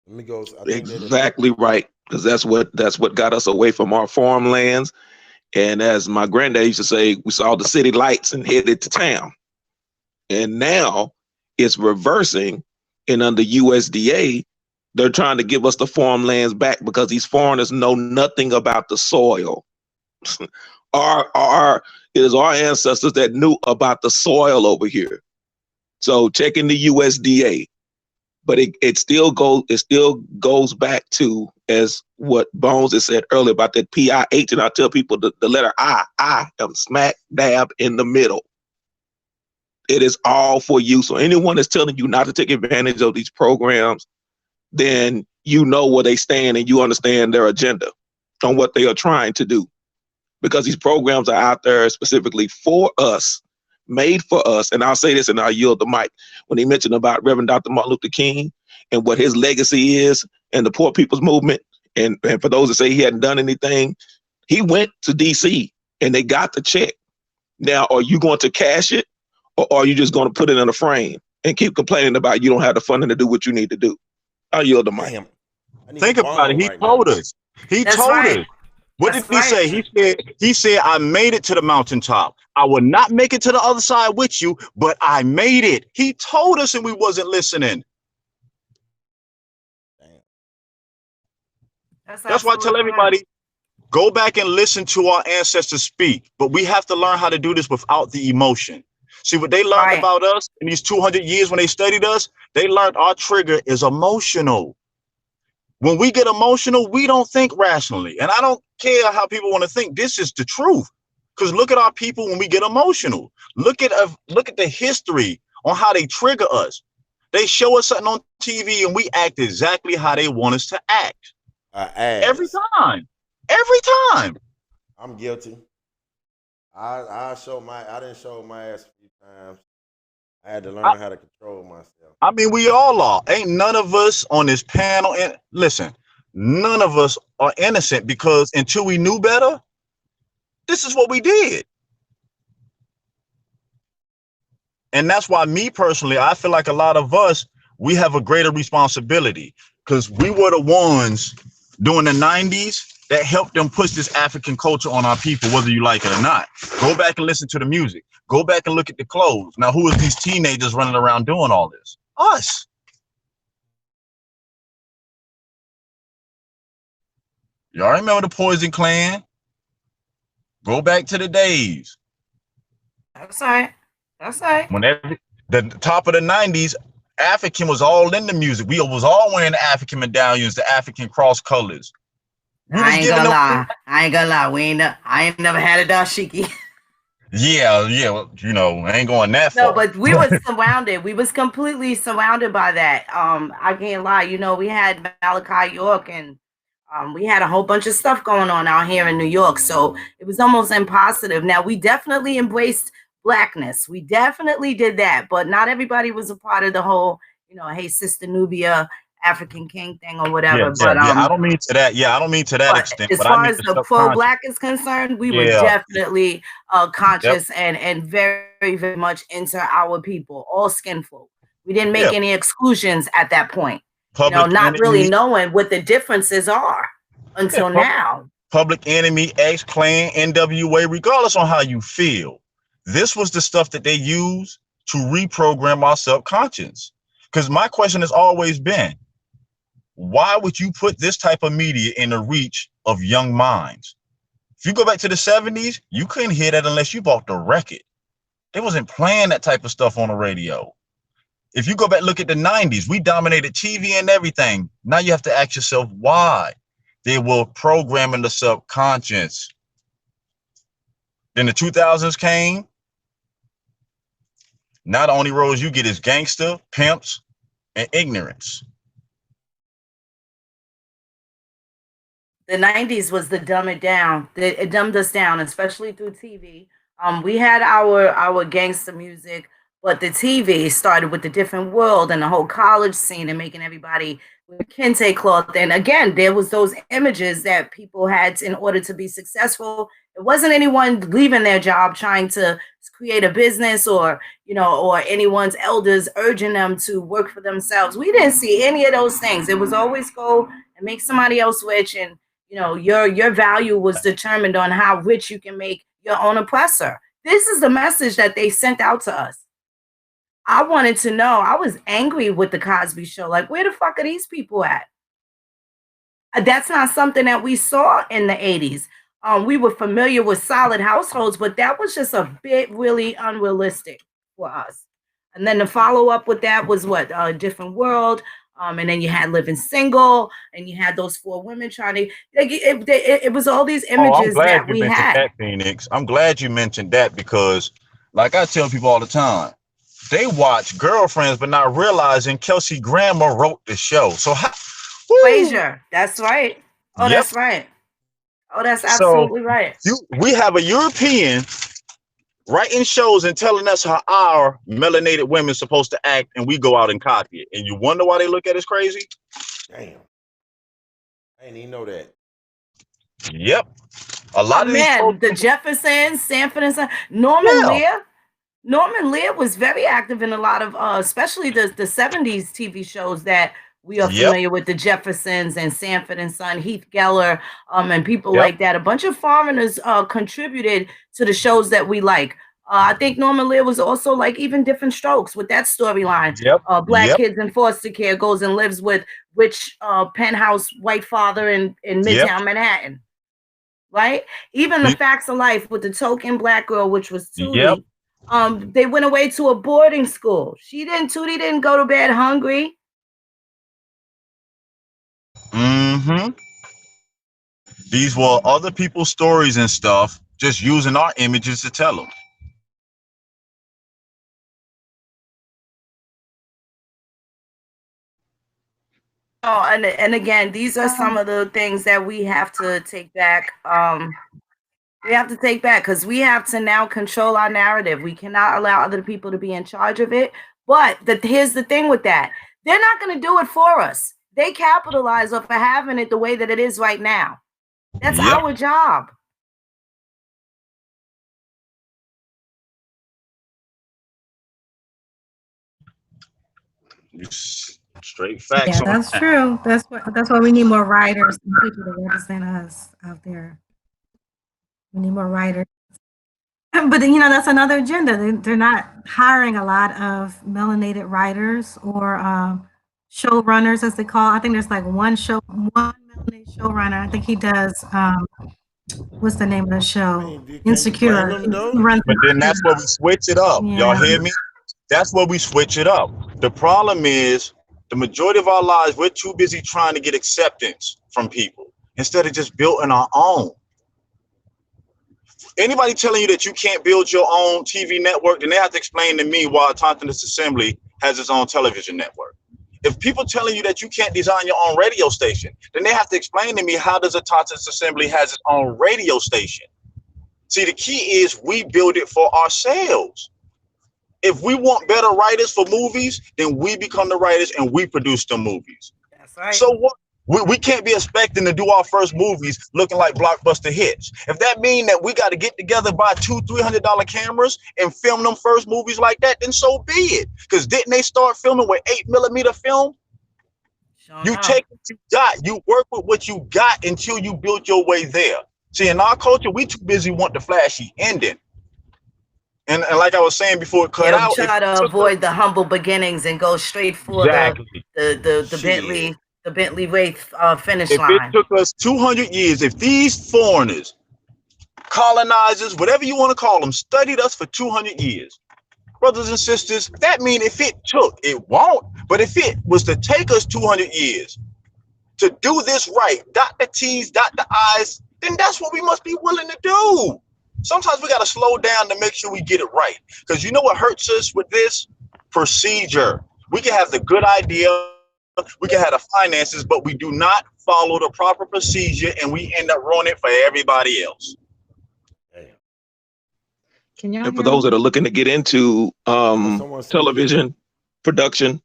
Let me go. Exactly right, because that's what got us away from our farmlands. And as my granddad used to say, we saw the city lights and headed to town. And now it's reversing, and under USDA, they're trying to give us the farmlands back because these foreigners know nothing about the soil. Our It is our ancestors that knew about the soil over here. So checking the USDA, but it still goes back to, as what Bones has said earlier about that PIH, and I tell people the letter I am smack dab in the middle. It is all for you. So anyone that's telling you not to take advantage of these programs, then you know where they stand and you understand their agenda on what they are trying to do. Because these programs are out there specifically for us, made for us. And I'll say this and I'll yield the mic. When he mentioned about Reverend Dr. Martin Luther King and what his legacy is and the poor people's movement, and for those that say he hadn't done anything, he went to DC and they got the check. Now, are you going to cash it, or are you just going to put it in a frame and keep complaining about you don't have the funding to do what you need to do? I'll yield the mic. Think about it. He told us. He told us. What did he say? He said, I made it to the mountaintop. I will not make it to the other side with you, but I made it. He told us and we wasn't listening. That's why I tell everybody, go back and listen to our ancestors speak. But we have to learn how to do this without the emotion. See, what they learned about us in these 200 years when they studied us, they learned our trigger is emotional. When we get emotional, we don't think rationally. And I don't care how people want to think. This is the truth. Because look at our people when we get emotional. Look at the history on how they trigger us. They show us something on TV and we act exactly how they want us to act. Every time. Every time. I'm guilty. I didn't show my ass a few times. I had to learn how to control myself. I mean, we all are. Ain't none of us on this panel. And listen, none of us are innocent, because until we knew better, this is what we did. And that's why, me personally, I feel like a lot of us, we have a greater responsibility, because we were the ones during the 90s that helped them push this African culture on our people, whether you like it or not. Go back and listen to the music. Go back and look at the clothes. Now, who is these teenagers running around doing all this? Us. Y'all remember the Poison Clan? Go back to the days. That's right. That's right. When the top of the 90s, African was all in the music. We was all wearing the African medallions, the African cross colors. I ain't gonna lie. I ain't never had a dashiki. Yeah, you know, I ain't going that far. No, but we were surrounded. We was completely surrounded by that. I can't lie. You know, we had Malachi York, and we had a whole bunch of stuff going on out here in New York. So it was almost impossible. Now, we definitely embraced Blackness. We definitely did that, but not everybody was a part of the whole, you know, hey, Sister Nubia, African King thing or whatever. I don't mean to that. Yeah, I don't mean to that extent. As far as the pro-Black is concerned, we were definitely conscious and very, very much into our people, all skin folk. We didn't make any exclusions at that point. Not really knowing what the differences are until now. Public Enemy, X-Clan, NWA, regardless on how you feel. This was the stuff that they use to reprogram our subconscious. Because my question has always been, why would you put this type of media in the reach of young minds? If you go back to the 70s, you couldn't hear that unless you bought the record. They wasn't playing that type of stuff on the radio. If you go back, look at the 90s, we dominated TV and everything. Now you have to ask yourself why. They were programming the subconscious. Then the 2000s came. Now the only roles you get is gangster, pimps, and ignorance. The 90s was the dumb it down. It dumbed us down, especially through TV. We had our gangster music, but the TV started with the different world and the whole college scene and making everybody with kente cloth. And again, there was those images that people had in order to be successful. It wasn't anyone leaving their job trying to create a business or anyone's elders urging them to work for themselves. We didn't see any of those things. It was always go and make somebody else rich, and your value was determined on how rich you can make your own oppressor. This is the message that they sent out to us. I wanted to know. I was angry with the Cosby Show. Like, where the fuck are these people at? That's not something that we saw in the 80s. We were familiar with solid households, but that was just a bit really unrealistic for us. And then the follow up with that was what, a different world. And then you had living single, and you had those 4 women trying to. Like, it was all these Oh, I'm images glad that you we mentioned had. that, Phoenix. I'm glad you mentioned that because, like I tell people all the time, they watch Girlfriends, but not realizing Kelsey Grammer wrote the show. So, Frasier, that's right. Oh, yep. that's right. Oh, that's So absolutely right. we have a European writing shows and telling us how our melanated women supposed to act, and we go out and copy it. And you wonder why they look at us crazy? Damn. I didn't even know that. Yep. A lot of these Man, the programs, Jeffersons, Sanford and Son, Norman Lear. Norman Lear was very active in a lot of, especially the 70s TV shows that we are yep, familiar with, the Jeffersons and Sanford and Son, Heath Geller, and people yep, like that. A bunch of foreigners contributed to the shows that we like. I think Norman Lear was also like even Different Strokes with that storyline. yep, Black yep, kids in foster care goes and lives with rich penthouse white father in yep, Midtown Manhattan. Right? Even The y- Facts of Life with the token black girl, which was yep. Tootie. They went away to a boarding school. Tootie didn't go to bed hungry. Mm-hmm. These were other people's stories and stuff, just using our images to tell them. Oh, and again, these are some of the things that we have to take back. We have to take back because we have to now control our narrative. We cannot allow other people to be in charge of it. But here's the thing with that. They're not going to do it for us. They capitalize off of having it the way that it is right now. That's Yep. our job. Straight facts Yeah, on that's that. true. That's why we need more writers and people to represent us out there. We need more writers. But that's another agenda. They're not hiring a lot of melanated writers or showrunners, as they call. I think there's like one melanated showrunner. I think he does. What's the name of the show? Can't you blame Insecure. them though? He runs. But then that's where we switch it up. Y'all Yeah. hear me? That's where we switch it up. The problem is the majority of our lives, we're too busy trying to get acceptance from people instead of just building our own. Anybody telling you that you can't build your own TV network, then they have to explain to me why Tauntonist Assembly has its own television network. If people telling you that you can't design your own radio station, then they have to explain to me how does a Tauntonist Assembly has its own radio station. See, the key is we build it for ourselves. If we want better writers for movies, then we become the writers and we produce the movies. That's right. So what? We can't be expecting to do our first movies looking like blockbuster hits. If that means that we got to get together, buy $200-300 cameras and film them first movies like that, then so be it. Because didn't they start filming with 8mm film? You take what you got, you work with what you got until you build your way there. See, in our culture, we too busy want the flashy ending. And like I was saying before it cut out, we try to avoid the humble beginnings and go straight for the Bentley Wraith finish line. If it took us 200 years, if these foreigners, colonizers, whatever you want to call them, studied us for 200 years, brothers and sisters, that means if it took, it won't, but if it was to take us 200 years to do this right, dot the T's, dot the I's, then that's what we must be willing to do. Sometimes we got to slow down to make sure we get it right. Because you know what hurts us with this? Procedure. We can have the good idea, we can have the finances, but we do not follow the proper procedure and we end up ruining it for everybody else. And for those that are looking to get into television production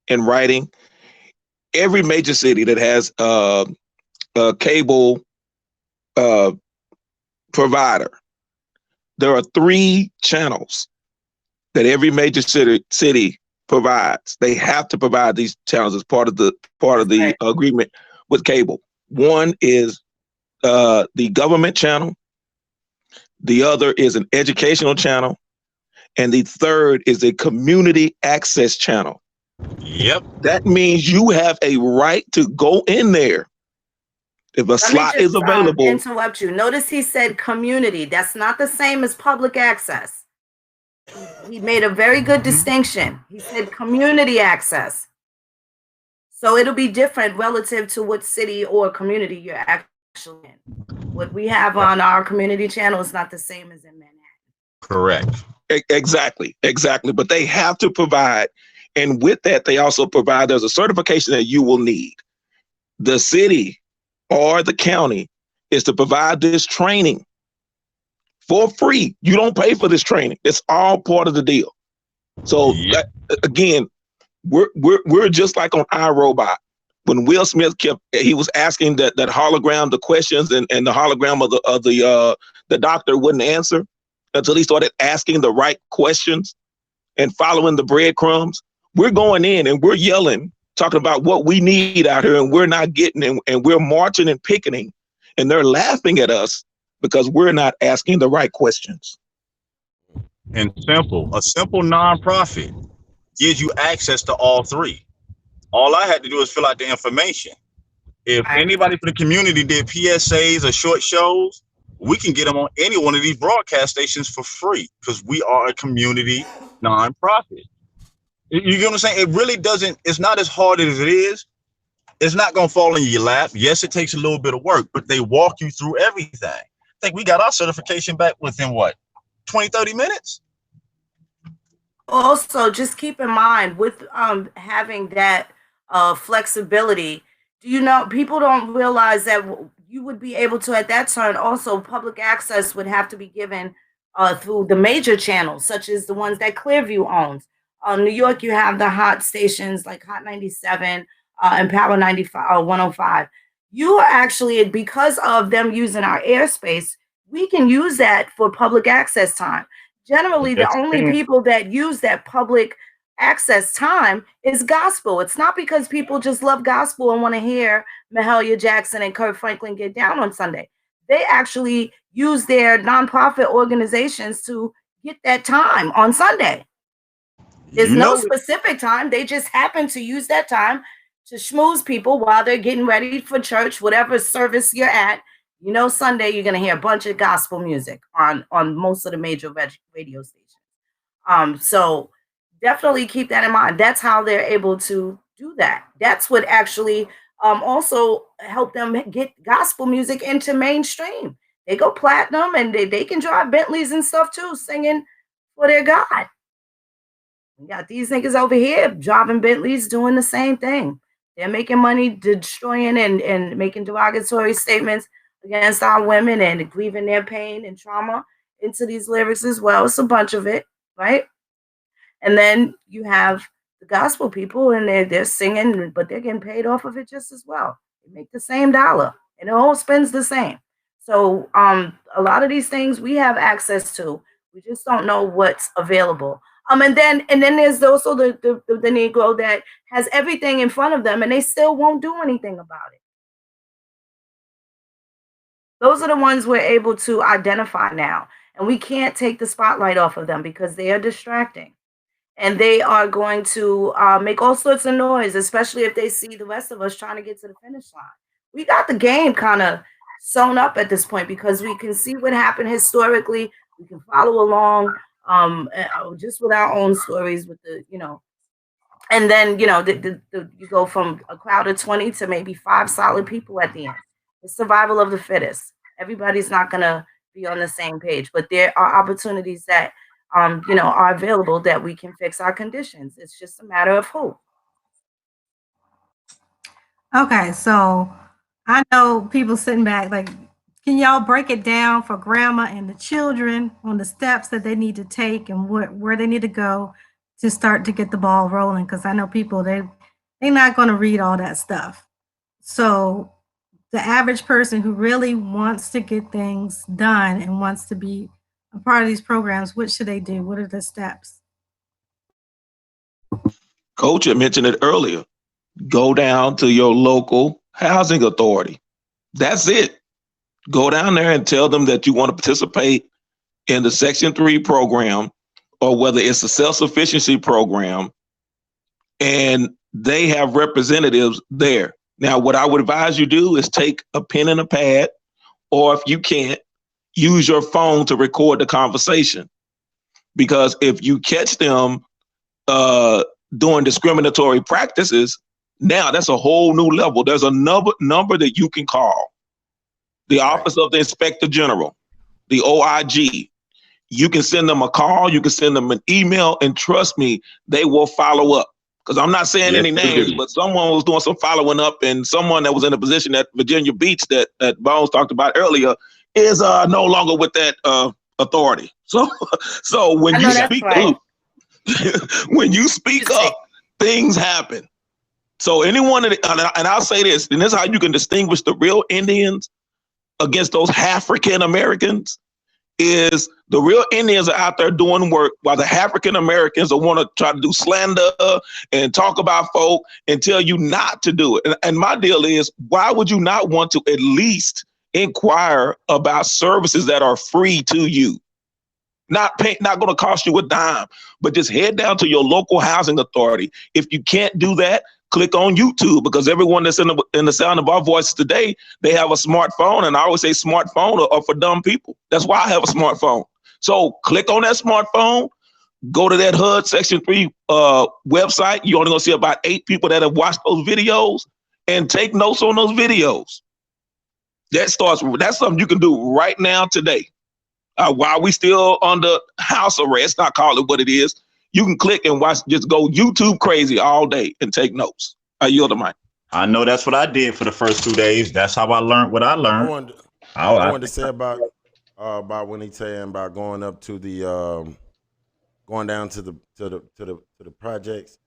and writing, every major city that has a cable provider, there are 3 channels that every major city provides. They have to provide these channels as part of the agreement with cable. One is the government channel, the other is an educational channel, and the third is a community access channel. Yep. That means you have a right to go in there If a slot is available. Interrupt you. Notice he said community. That's not the same as public access. He made a very good distinction. He said community access. So it'll be different relative to what city or community you're actually in. What we have on our community channel is not the same as in Manhattan. Correct. Exactly. But they have to provide. And with that, they also provide, there's a certification that you will need. The city or the county is to provide this training for free. You don't pay for this training. It's all part of the deal. So again, we're just like on iRobot. When Will Smith he was asking that hologram the questions, and the hologram of the doctor wouldn't answer until he started asking the right questions and following the breadcrumbs. We're going in and we're yelling, talking about what we need out here, and we're not getting, and we're marching and picketing, and they're laughing at us because we're not asking the right questions. And a simple nonprofit gives you access to all three. All I had to do is fill out the information. If anybody from the community did PSAs or short shows, we can get them on any one of these broadcast stations for free because we are a community nonprofit. You get what I'm saying? It really doesn't, it's not as hard as it is. It's not going to fall in your lap. Yes, it takes a little bit of work, but they walk you through everything. I think we got our certification back within what, 20, 30 minutes? Also, just keep in mind with having that flexibility, people don't realize that you would be able to, at that turn, also public access would have to be given through the major channels, such as the ones that Clearview owns. New York, you have the HUD stations like Hot 97 and Power 95, 105. You are actually, because of them using our airspace, we can use that for public access time. Generally, the only people that use that public access time is gospel. It's not because people just love gospel and want to hear Mahalia Jackson and Kirk Franklin get down on Sunday. They actually use their nonprofit organizations to get that time on Sunday. There's no specific time. They just happen to use that time to schmooze people while they're getting ready for church, whatever service you're at. Sunday, you're going to hear a bunch of gospel music on most of the major radio stations. So definitely keep that in mind. That's how they're able to do that. That's what actually also helped them get gospel music into mainstream. They go platinum and they can drive Bentleys and stuff too, singing for their God. We got these niggas over here driving Bentleys doing the same thing. They're making money destroying and making derogatory statements against our women and grieving their pain and trauma into these lyrics as well. It's a bunch of it, right? And then you have the gospel people and they're singing, but they're getting paid off of it just as well. They make the same dollar and it all spends the same. So a lot of these things we have access to. We just don't know what's available. And then there's also the Negro that has everything in front of them and they still won't do anything about it. Those are the ones we're able to identify now. And we can't take the spotlight off of them because they are distracting. And they are going to make all sorts of noise, especially if they see the rest of us trying to get to the finish line. We got the game kind of sewn up at this point because we can see what happened historically. We can follow along just with our own stories with and then, you go from a crowd of 20 to maybe 5 solid people at the end. It's survival of the fittest. Everybody's not going to be on the same page, but there are opportunities that, are available that we can fix our conditions. It's just a matter of who. Okay, so I know people sitting back like, can y'all break it down for grandma and the children on the steps that they need to take and where they need to go to start to get the ball rolling? Because I know people, they're not going to read all that stuff. So the average person who really wants to get things done and wants to be a part of these programs, what should they do? What are the steps? Coach had mentioned it earlier. Go down to your local housing authority. That's it. Go down there and tell them that you want to participate in the Section 3 program, or whether it's a self-sufficiency program, and they have representatives there. Now, what I would advise you do is take a pen and a pad, or if you can't, use your phone to record the conversation. Because if you catch them doing discriminatory practices, now that's a whole new level. There's a number that you can call. The Office of the Inspector General, the OIG. You can send them a call, you can send them an email, and trust me, they will follow up. Because I'm not saying any names, but someone was doing some following up, and someone that was in a position at Virginia Beach that Bones talked about earlier is no longer with that authority. So when you speak up, when you speak up, things happen. So anyone, and I'll say this, and this is how you can distinguish the real Indians against those African Americans, is the real Indians are out there doing work while the African Americans want to try to do slander and talk about folk and tell you not to do it. And my deal is, why would you not want to at least inquire about services that are free to you? Not going to cost you a dime, but just head down to your local housing authority. If you can't do that, click on YouTube, because everyone that's in the sound of our voices today, they have a smartphone. And I always say smartphone are for dumb people. That's why I have a smartphone. So click on that smartphone, go to that HUD Section 3 website. You're only going to see about 8 people that have watched those videos, and take notes on those videos. That's something you can do right now today. While we still under house arrest, I call it what it is, you can click and watch, just go YouTube crazy all day and take notes. I yield the mic. I know that's what I did for the first 2 days. That's how I learned what I learned. I wanted to say about when he's saying about going up to the going down to the projects,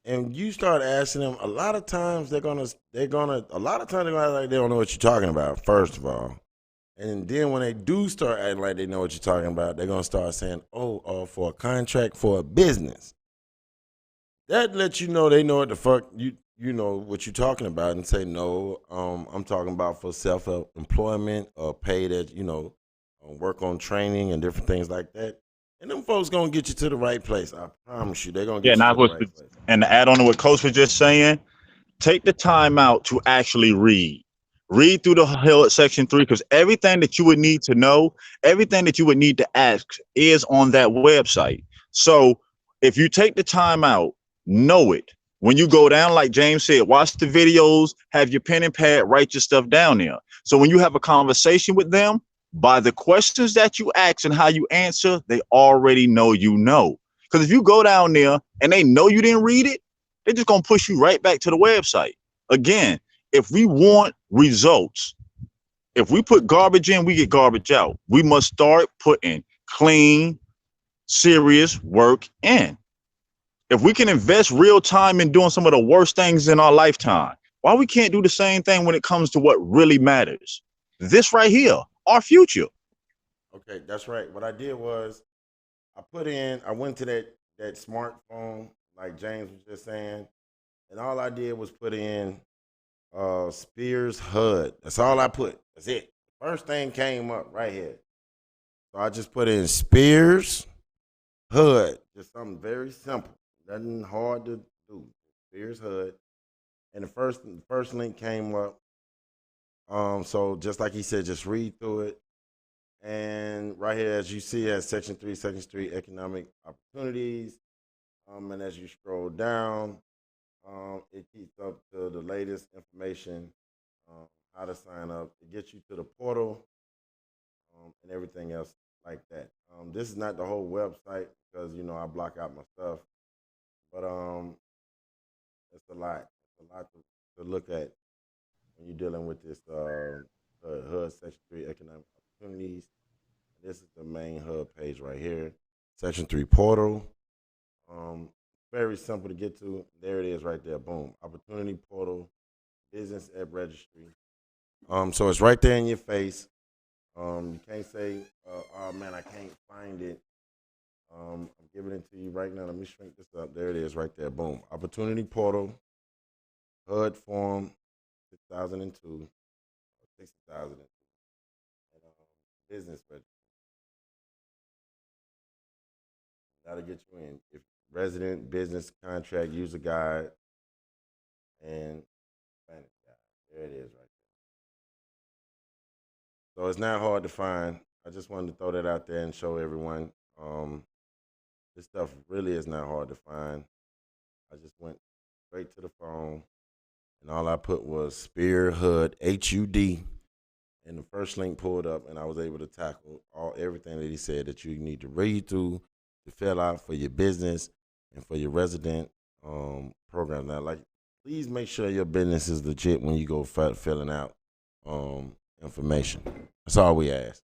and you start asking them, a lot of times they're gonna act like they don't know what you're talking about, first of all. And then when they do start acting like they know what you're talking about, they're going to start saying, for a contract for a business. That lets you know they know what the fuck you know what you're talking about, and say, no, I'm talking about for self-employment or paid at, work on training and different things like that. And them folks going to get you to the right place. I promise you, they're going to get you to the right place. And to add on to what Coach was just saying, take the time out to actually read. Read through the HUD Section 3, because everything that you would need to know, everything that you would need to ask is on that website. So if you take the time out, know it. When you go down, like James said, watch the videos, have your pen and pad, write your stuff down there. So when you have a conversation with them, by the questions that you ask and how you answer, they already know you know. Because if you go down there and they know you didn't read it, they're just going to push you right back to the website. Again, if we want results, if we put garbage in, we get garbage out. We must start putting clean, serious work in. If we can invest real time in doing some of the worst things in our lifetime, why we can't do the same thing when it comes to what really matters? This right here, our future. Okay, that's right. What I did was I went to that smartphone, like James was just saying, and all I did was put in Spears HUD. That's all I put. That's it. First thing came up right here. So I just put in Spears HUD. Just something very simple. Nothing hard to do. Spears HUD. And the first link came up. So just like he said, just read through it. And right here, as you see, at Section 3, economic opportunities. And as you scroll down, it keeps up to the latest information, how to sign up. It gets you to the portal, and everything else like that. This is not the whole website, because I block out my stuff, but it's a lot. It's a lot to look at when you're dealing with this HUD Section 3 economic opportunities. This is the main HUD page right here, Section 3 portal. Very simple to get to. There it is right there. Boom. Opportunity portal, business app registry. So it's right there in your face. You can't say, oh man, I can't find it. I'm giving it to you right now. Let me shrink this up. There it is right there. Boom. Opportunity portal, HUD form 2002, 60,000, business registry. That'll get you in. If resident, business, contract, user guide, and Spanish. There it is right there. So it's not hard to find. I just wanted to throw that out there and show everyone. This stuff really is not hard to find. I just went straight to the phone, and all I put was Spear HUD, HUD, and the first link pulled up, and I was able to tackle everything that he said that you need to read through to fill out for your business and for your resident program. Now, like, please make sure your business is legit when you go filling out information. That's all we ask.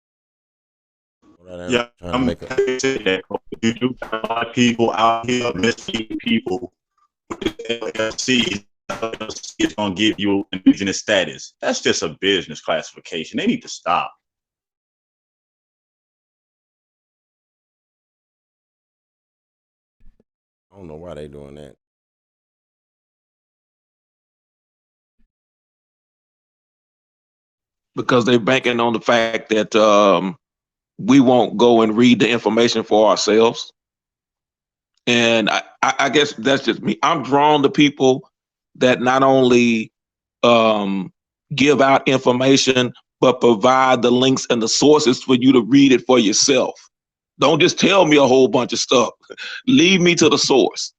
Yeah, I'm going to say that you do have a lot of people out here misleading people with this LLC. LLC is going to give you a business status. That's just a business classification. They need to stop. I don't know why they doing that. Because they're banking on the fact that we won't go and read the information for ourselves. And I guess that's just me. I'm drawn to people that not only give out information, but provide the links and the sources for you to read it for yourself. Don't just tell me a whole bunch of stuff. Lead me to the source.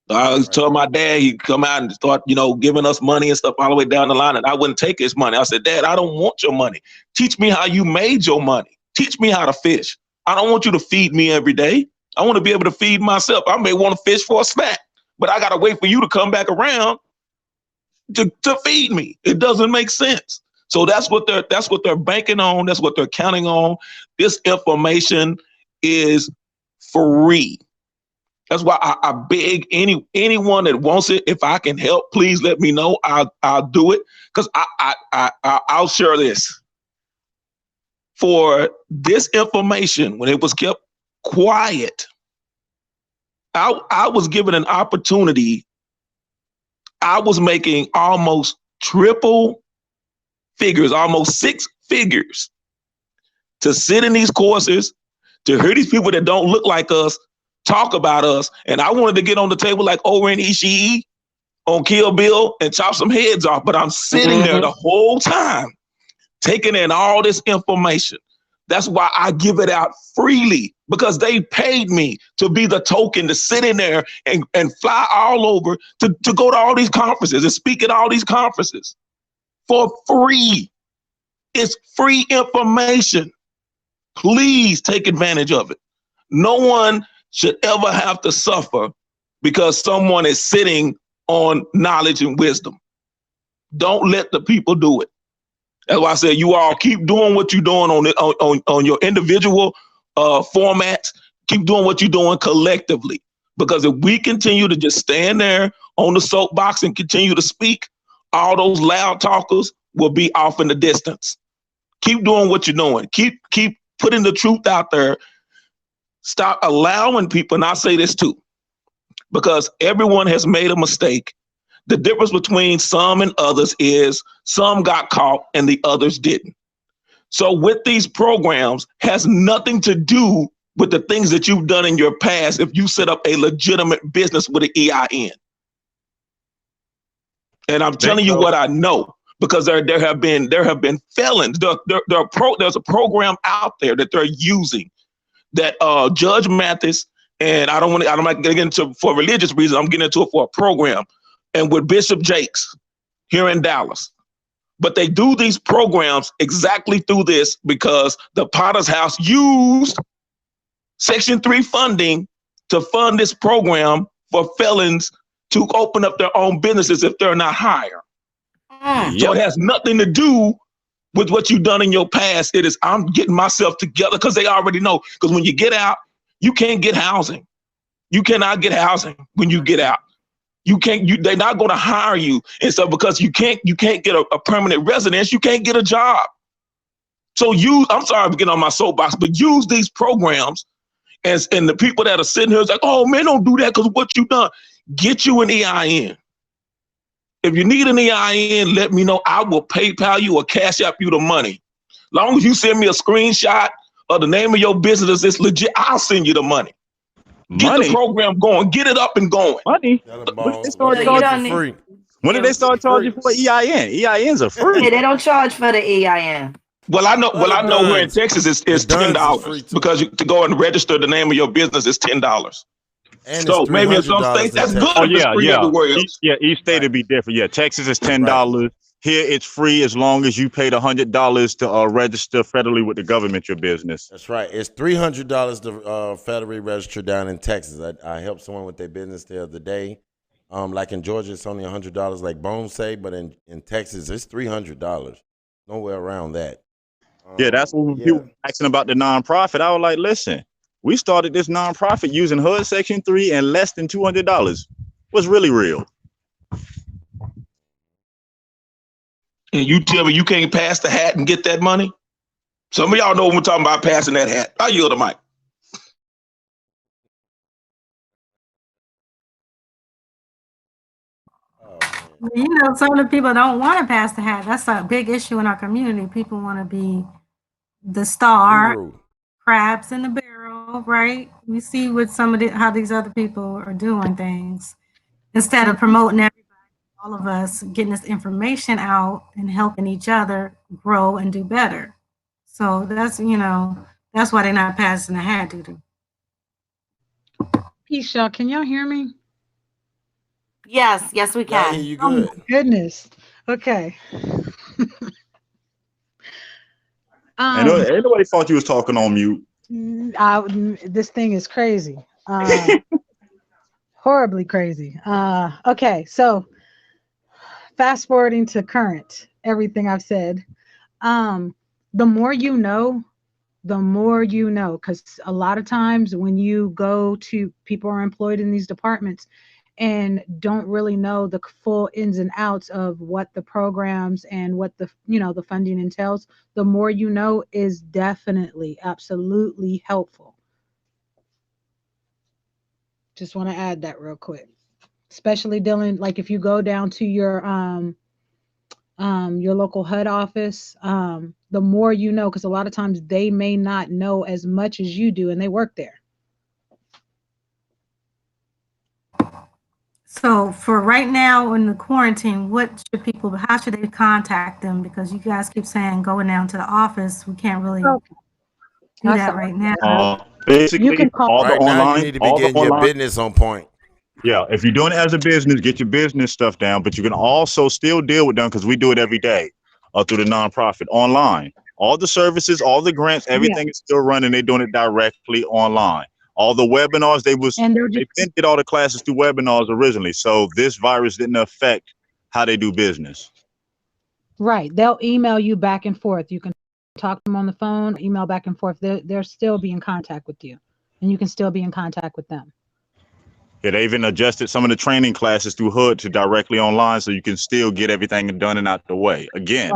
I was telling my dad, he'd come out and start, giving us money and stuff all the way down the line, and I wouldn't take his money. I said, Dad, I don't want your money. Teach me how you made your money. Teach me how to fish. I don't want you to feed me every day. I want to be able to feed myself. I may want to fish for a snack, but I got to wait for you to come back around to feed me. It doesn't make sense. So that's what they're banking on. That's what they're counting on. This information is free. That's why I beg anyone that wants it. If I can help, please let me know. I'll do it, because I'll share this. For this information, when it was kept quiet, I was given an opportunity. I was making almost triple figures, almost 6 figures, to sit in these courses, to hear these people that don't look like us talk about us. And I wanted to get on the table like Oren Ishii on Kill Bill and chop some heads off, but I'm sitting there the whole time taking in all this information. That's why I give it out freely, because they paid me to be the token, to sit in there and fly all over to go to all these conferences and speak at all these conferences for free. It's free information. Please take advantage of it. No one should ever have to suffer because someone is sitting on knowledge and wisdom. Don't let the people do it. That's why I said you all keep doing what you're doing on your individual formats. Keep doing what you're doing collectively. Because if we continue to just stand there on the soapbox and continue to speak, all those loud talkers will be off in the distance. Keep doing what you're doing. Keep putting the truth out there. Stop allowing people, and I say this too, because everyone has made a mistake. The difference between some and others is some got caught and the others didn't. So with these programs has nothing to do with the things that you've done in your past if you set up a legitimate business with an EIN. And I'm telling you what I know, because there have been felons. There's a program out there that they're using that Judge Mathis, and I'm not getting into for religious reasons, I'm getting into it for a program, and with Bishop Jakes here in Dallas. But they do these programs exactly through this because the Potter's House used Section 3 funding to fund this program for felons to open up their own businesses if they're not hired. So it has nothing to do with what you've done in your past. It is, I'm getting myself together, because they already know. Because when you get out, you can't get housing. You cannot get housing when you get out. They're not going to hire you. And so because you can't get a permanent residence, you can't get a job. So I'm sorry for getting on my soapbox, but use these programs, and the people that are sitting here is like, oh man, don't do that because what you done. Get you an EIN. If you need an EIN, let me know. I will PayPal you or Cash App you the money. Long as you send me a screenshot of the name of your business, it's legit, I'll send you the money. Get the program going. Get it up and going. Money. It's for free. When did they start charging for EIN? EINs are free. Yeah, they don't charge for the EIN. Well, I know. Well, I know here in Duns. Texas it's The $10 Duns is free too. because to go and register the name of your business is $10. And So it's maybe in some $300 states in that's good Texas. Oh if it's free everywhere else. Each state would be different. Yeah, Texas is $10. Here it's free as long as you paid $100 to register federally with the government your business. That's right. It's $300 to federally register down in Texas. I helped someone with their business the other day. Like in Georgia, it's only $100, like Bones say, but in Texas, it's $300. Nowhere around that. Yeah, that's what people were asking about the nonprofit. I was like, listen, we started this nonprofit using HUD Section 3 and less than $200. What's really real? And you tell me you can't pass the hat and get that money? Some of y'all know when we're talking about passing that hat. I yield the mic. You know, some of the people don't want to pass the hat. That's a big issue in our community. People want to be the star, crabs in the barrel, right? We see what how these other people are doing things instead of promoting everybody, all of us getting this information out and helping each other grow and do better. So that's why they're not passing the hat, Dudu. Peace, y'all. Can y'all hear me? Yes, we can. Yeah, you good. Oh my goodness. Okay. Ain't nobody thought you was talking on mute. This thing is crazy. Horribly crazy. Okay, so fast forwarding to current, everything I've said. The more you know, because a lot of times when you go to people are employed in these departments and don't really know the full ins and outs of what the programs and what the the funding entails, the more you know is definitely absolutely helpful. Just want to add that real quick, especially dealing, like if you go down to your local HUD office, the more you know, because a lot of times they may not know as much as you do and they work there. So for right now in the quarantine, how should they contact them? Because you guys keep saying going down to the office. We can't really do that right now. Basically, you can call right now. You need to be getting your business on point. Yeah, if you're doing it as a business, get your business stuff down, but you can also still deal with them because we do it every day through the nonprofit online. All the services, all the grants, everything is still running. They're doing it directly online. All the webinars, they did all the classes through webinars originally. So this virus didn't affect how they do business. Right. They'll email you back and forth. You can talk to them on the phone, email back and forth. They'll still be in contact with you, and you can still be in contact with them. Yeah, they even adjusted some of the training classes through HUD to directly online, so you can still get everything done and out the way. Again,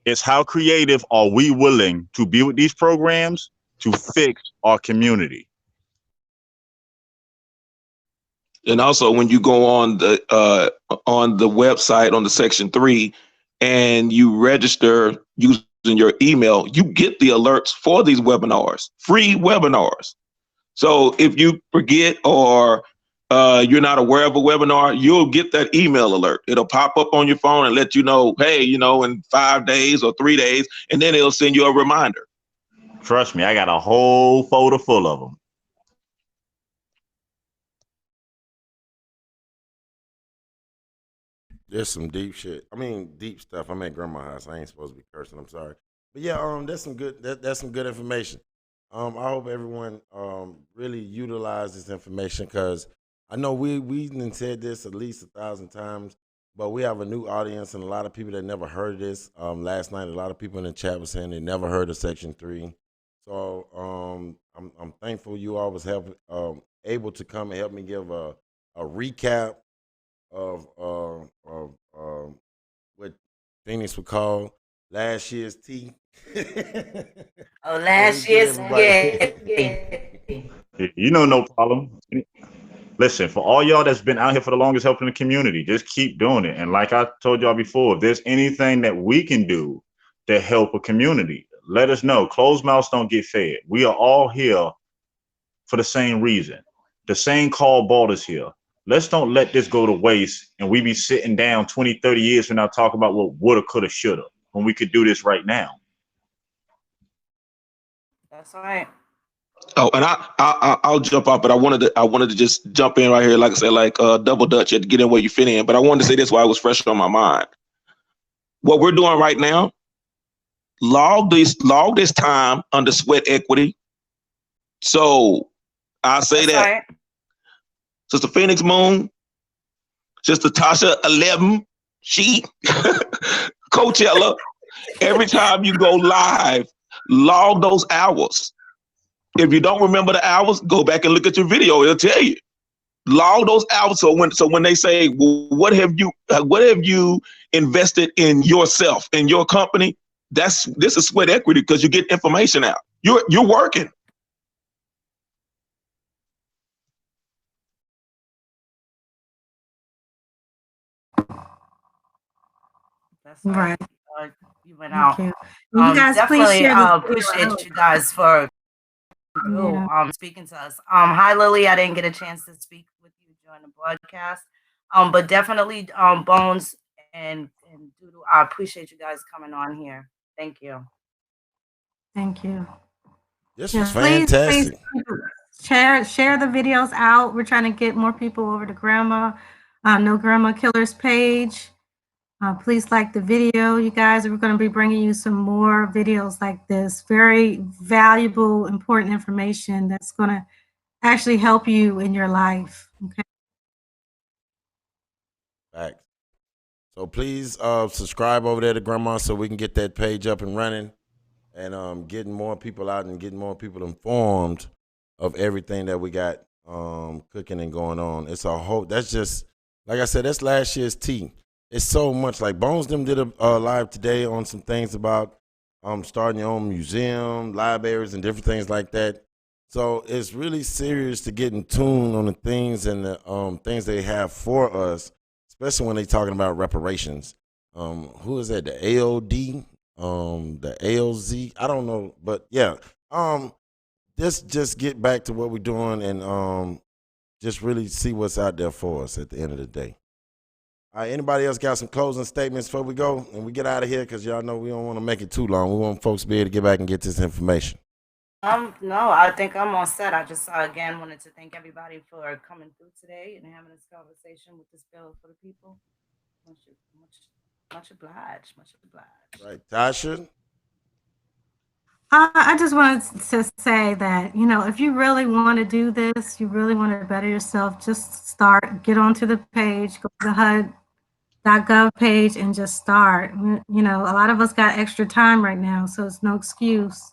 it's how creative are we willing to be with these programs to fix our community. And also, when you go on the website on the Section 3 and you register using your email, you get the alerts for these webinars, free webinars. So if you forget or you're not aware of a webinar, you'll get that email alert. It'll pop up on your phone and let you know, hey, in 5 days or 3 days, and then it'll send you a reminder. Trust me, I got a whole folder full of them. There's some deep shit. I mean, deep stuff. I'm at grandma's house. I ain't supposed to be cursing. I'm sorry. But yeah, that's some good. That's some good information. I hope everyone really utilize this information because I know we said this at least 1,000 times, but we have a new audience and a lot of people that never heard of this. Last night, a lot of people in the chat were saying they never heard of Section 3. So I'm thankful you all was able to come and help me give a recap of what Phoenix would call last year's tea. Last year's, no problem. Listen, for all y'all that's been out here for the longest helping the community, just keep doing it. And like I told y'all before, if there's anything that we can do to help a community, let us know. Closed mouths don't get fed. We are all here for the same reason. The same call brought us here. Let's don't let this go to waste and we be sitting down 20, 30 years from now talking about what woulda, coulda, shoulda when we could do this right now. That's right. Oh, and I'll jump off, but I wanted to just jump in right here, like I said, like double dutch and get in where you fit in. But I wanted to say this while it was fresh on my mind. What we're doing right now, log this time under sweat equity. So I say That's that right. Sister Phoenix Moon, Sister Tasha 11, she Coachella. Every time you go live, log those hours. If you don't remember the hours, go back and look at your video. It'll tell you. Log those hours. So when they say, well, what have you invested in yourself, in your company? This is sweat equity because you get information out. You're working. That's right. You went Thank out. you. You guys please Definitely share this video appreciate out. you guys for Yeah. speaking to us. Hi Lily, I didn't get a chance to speak with you during the broadcast. But definitely Bones and Doodoo, I appreciate you guys coming on here. Thank you. Thank you. This was fantastic. Please share the videos out. We're trying to get more people over to Grandma No Grandma Killer's page. Please like the video, you guys. We're going to be bringing you some more videos like this. Very valuable, important information that's going to actually help you in your life. Okay. Facts. So please subscribe over there to Grandma so we can get that page up and running, and getting more people out and getting more people informed of everything that we got cooking and going on. It's a whole. That's just like I said. That's last year's tea. It's so much. Like Bones them did a live today on some things about starting your own museum, libraries, and different things like that. So it's really serious to get in tune on the things and the things they have for us, especially when they're talking about reparations. Who is that? The AOD, the ALZ? I don't know, but yeah. Just get back to what we're doing and just really see what's out there for us at the end of the day. All right, anybody else got some closing statements before we go and we get out of here? Because y'all know we don't want to make it too long. We want folks to be able to get back and get this information. No, I think I'm all set. I just again wanted to thank everybody for coming through today and having this conversation with this bill for the people. Much obliged. Much obliged. Right, Tasha. I just wanted to say that, if you really want to do this, you really want to better yourself, just get onto the page, go to the HUD.gov page and just start. A lot of us got extra time right now, so it's no excuse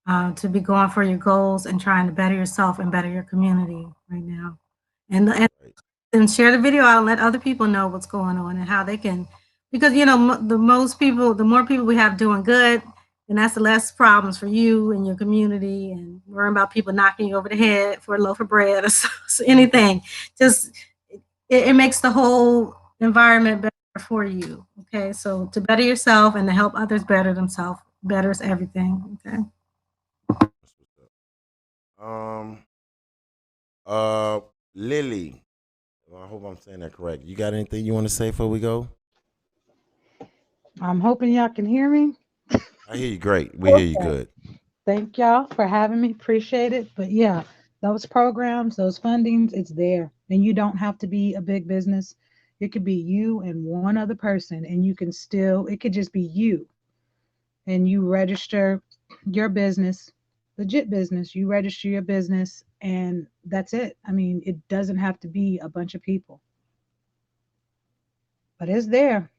to be going for your goals and trying to better yourself and better your community right now. And share the video out and let other people know what's going on and how they can, because, the more people we have doing good, and that's the less problems for you and your community and worrying about people knocking you over the head for a loaf of bread or anything. Just, it makes the whole environment better for you. Okay. So to better yourself and to help others better themselves betters everything. Okay. Lily. Well, I hope I'm saying that correct. You got anything you want to say before we go? I'm hoping y'all can hear me. I hear you great. We hear you good. Thank y'all for having me. Appreciate it. But yeah, those programs, those fundings, it's there. And you don't have to be a big business. It could be you and one other person, and it could just be you. And you register your business, legit business. You register your business, and that's it. I mean, it doesn't have to be a bunch of people. But it's there.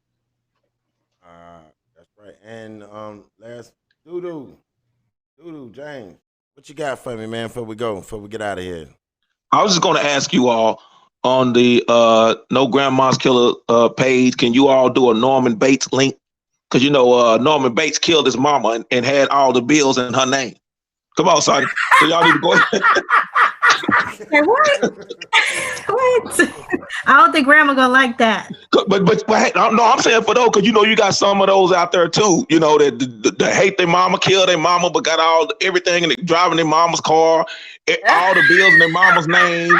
That's right. And last, Doodoo, James, what you got for me, man, before we get out of here? I was just going to ask you all on the No Grandma's Killer page, can you all do a Norman Bates link? Because, Norman Bates killed his mama and had all the bills in her name. Come on, son. So y'all need to go ahead. Hey, what? I don't think Grandma gonna like that. But hey, no, I'm saying for those, because you got some of those out there too. That hate their mama, kill their mama, but got everything and they driving their mama's car, all the bills in their mama's name,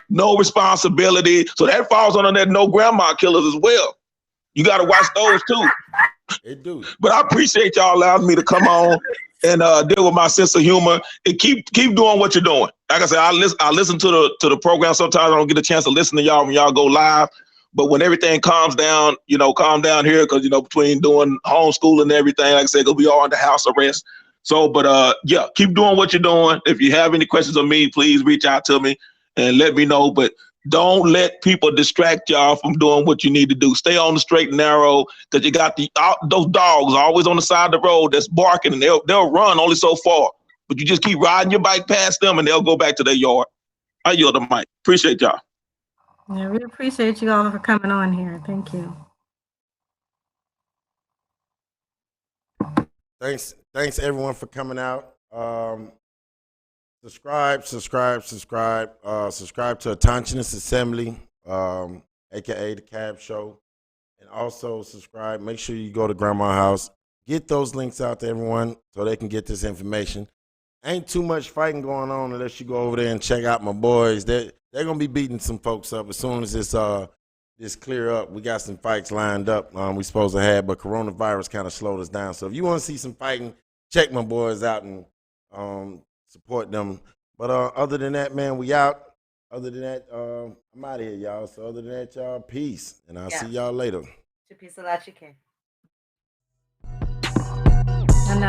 no responsibility. So that falls under that no grandma killers as well. You got to watch those too. It do. But I appreciate y'all allowing me to come on and deal with my sense of humor and keep doing what you're doing. Like I said, I listen to the program. Sometimes I don't get a chance to listen to y'all when y'all go live. But when everything calms down, calm down here, because between doing homeschool and everything, like I said, we all under house arrest. So, but yeah, keep doing what you're doing. If you have any questions of me, please reach out to me and let me know. But don't let people distract y'all from doing what you need to do. Stay on the straight and narrow, because you got those dogs always on the side of the road that's barking, and they'll run only so far. But you just keep riding your bike past them, and they'll go back to their yard. I yield the mic. Appreciate y'all. Yeah, we appreciate you all for coming on here. Thank you. Thanks everyone for coming out. Subscribe to Autonomous Assembly, aka the Cab Show, and also subscribe. Make sure you go to Grandma's house. Get those links out to everyone so they can get this information. Ain't too much fighting going on unless you go over there and check out my boys. They're gonna be beating some folks up as soon as this clear up. We got some fights lined up we supposed to have, but coronavirus kind of slowed us down. So if you want to see some fighting, check my boys out and support them. But other than that, man, we out. Other than that, I'm out of here, y'all. So other than that, y'all, peace, and I'll see y'all later. Peace a lot, you can. And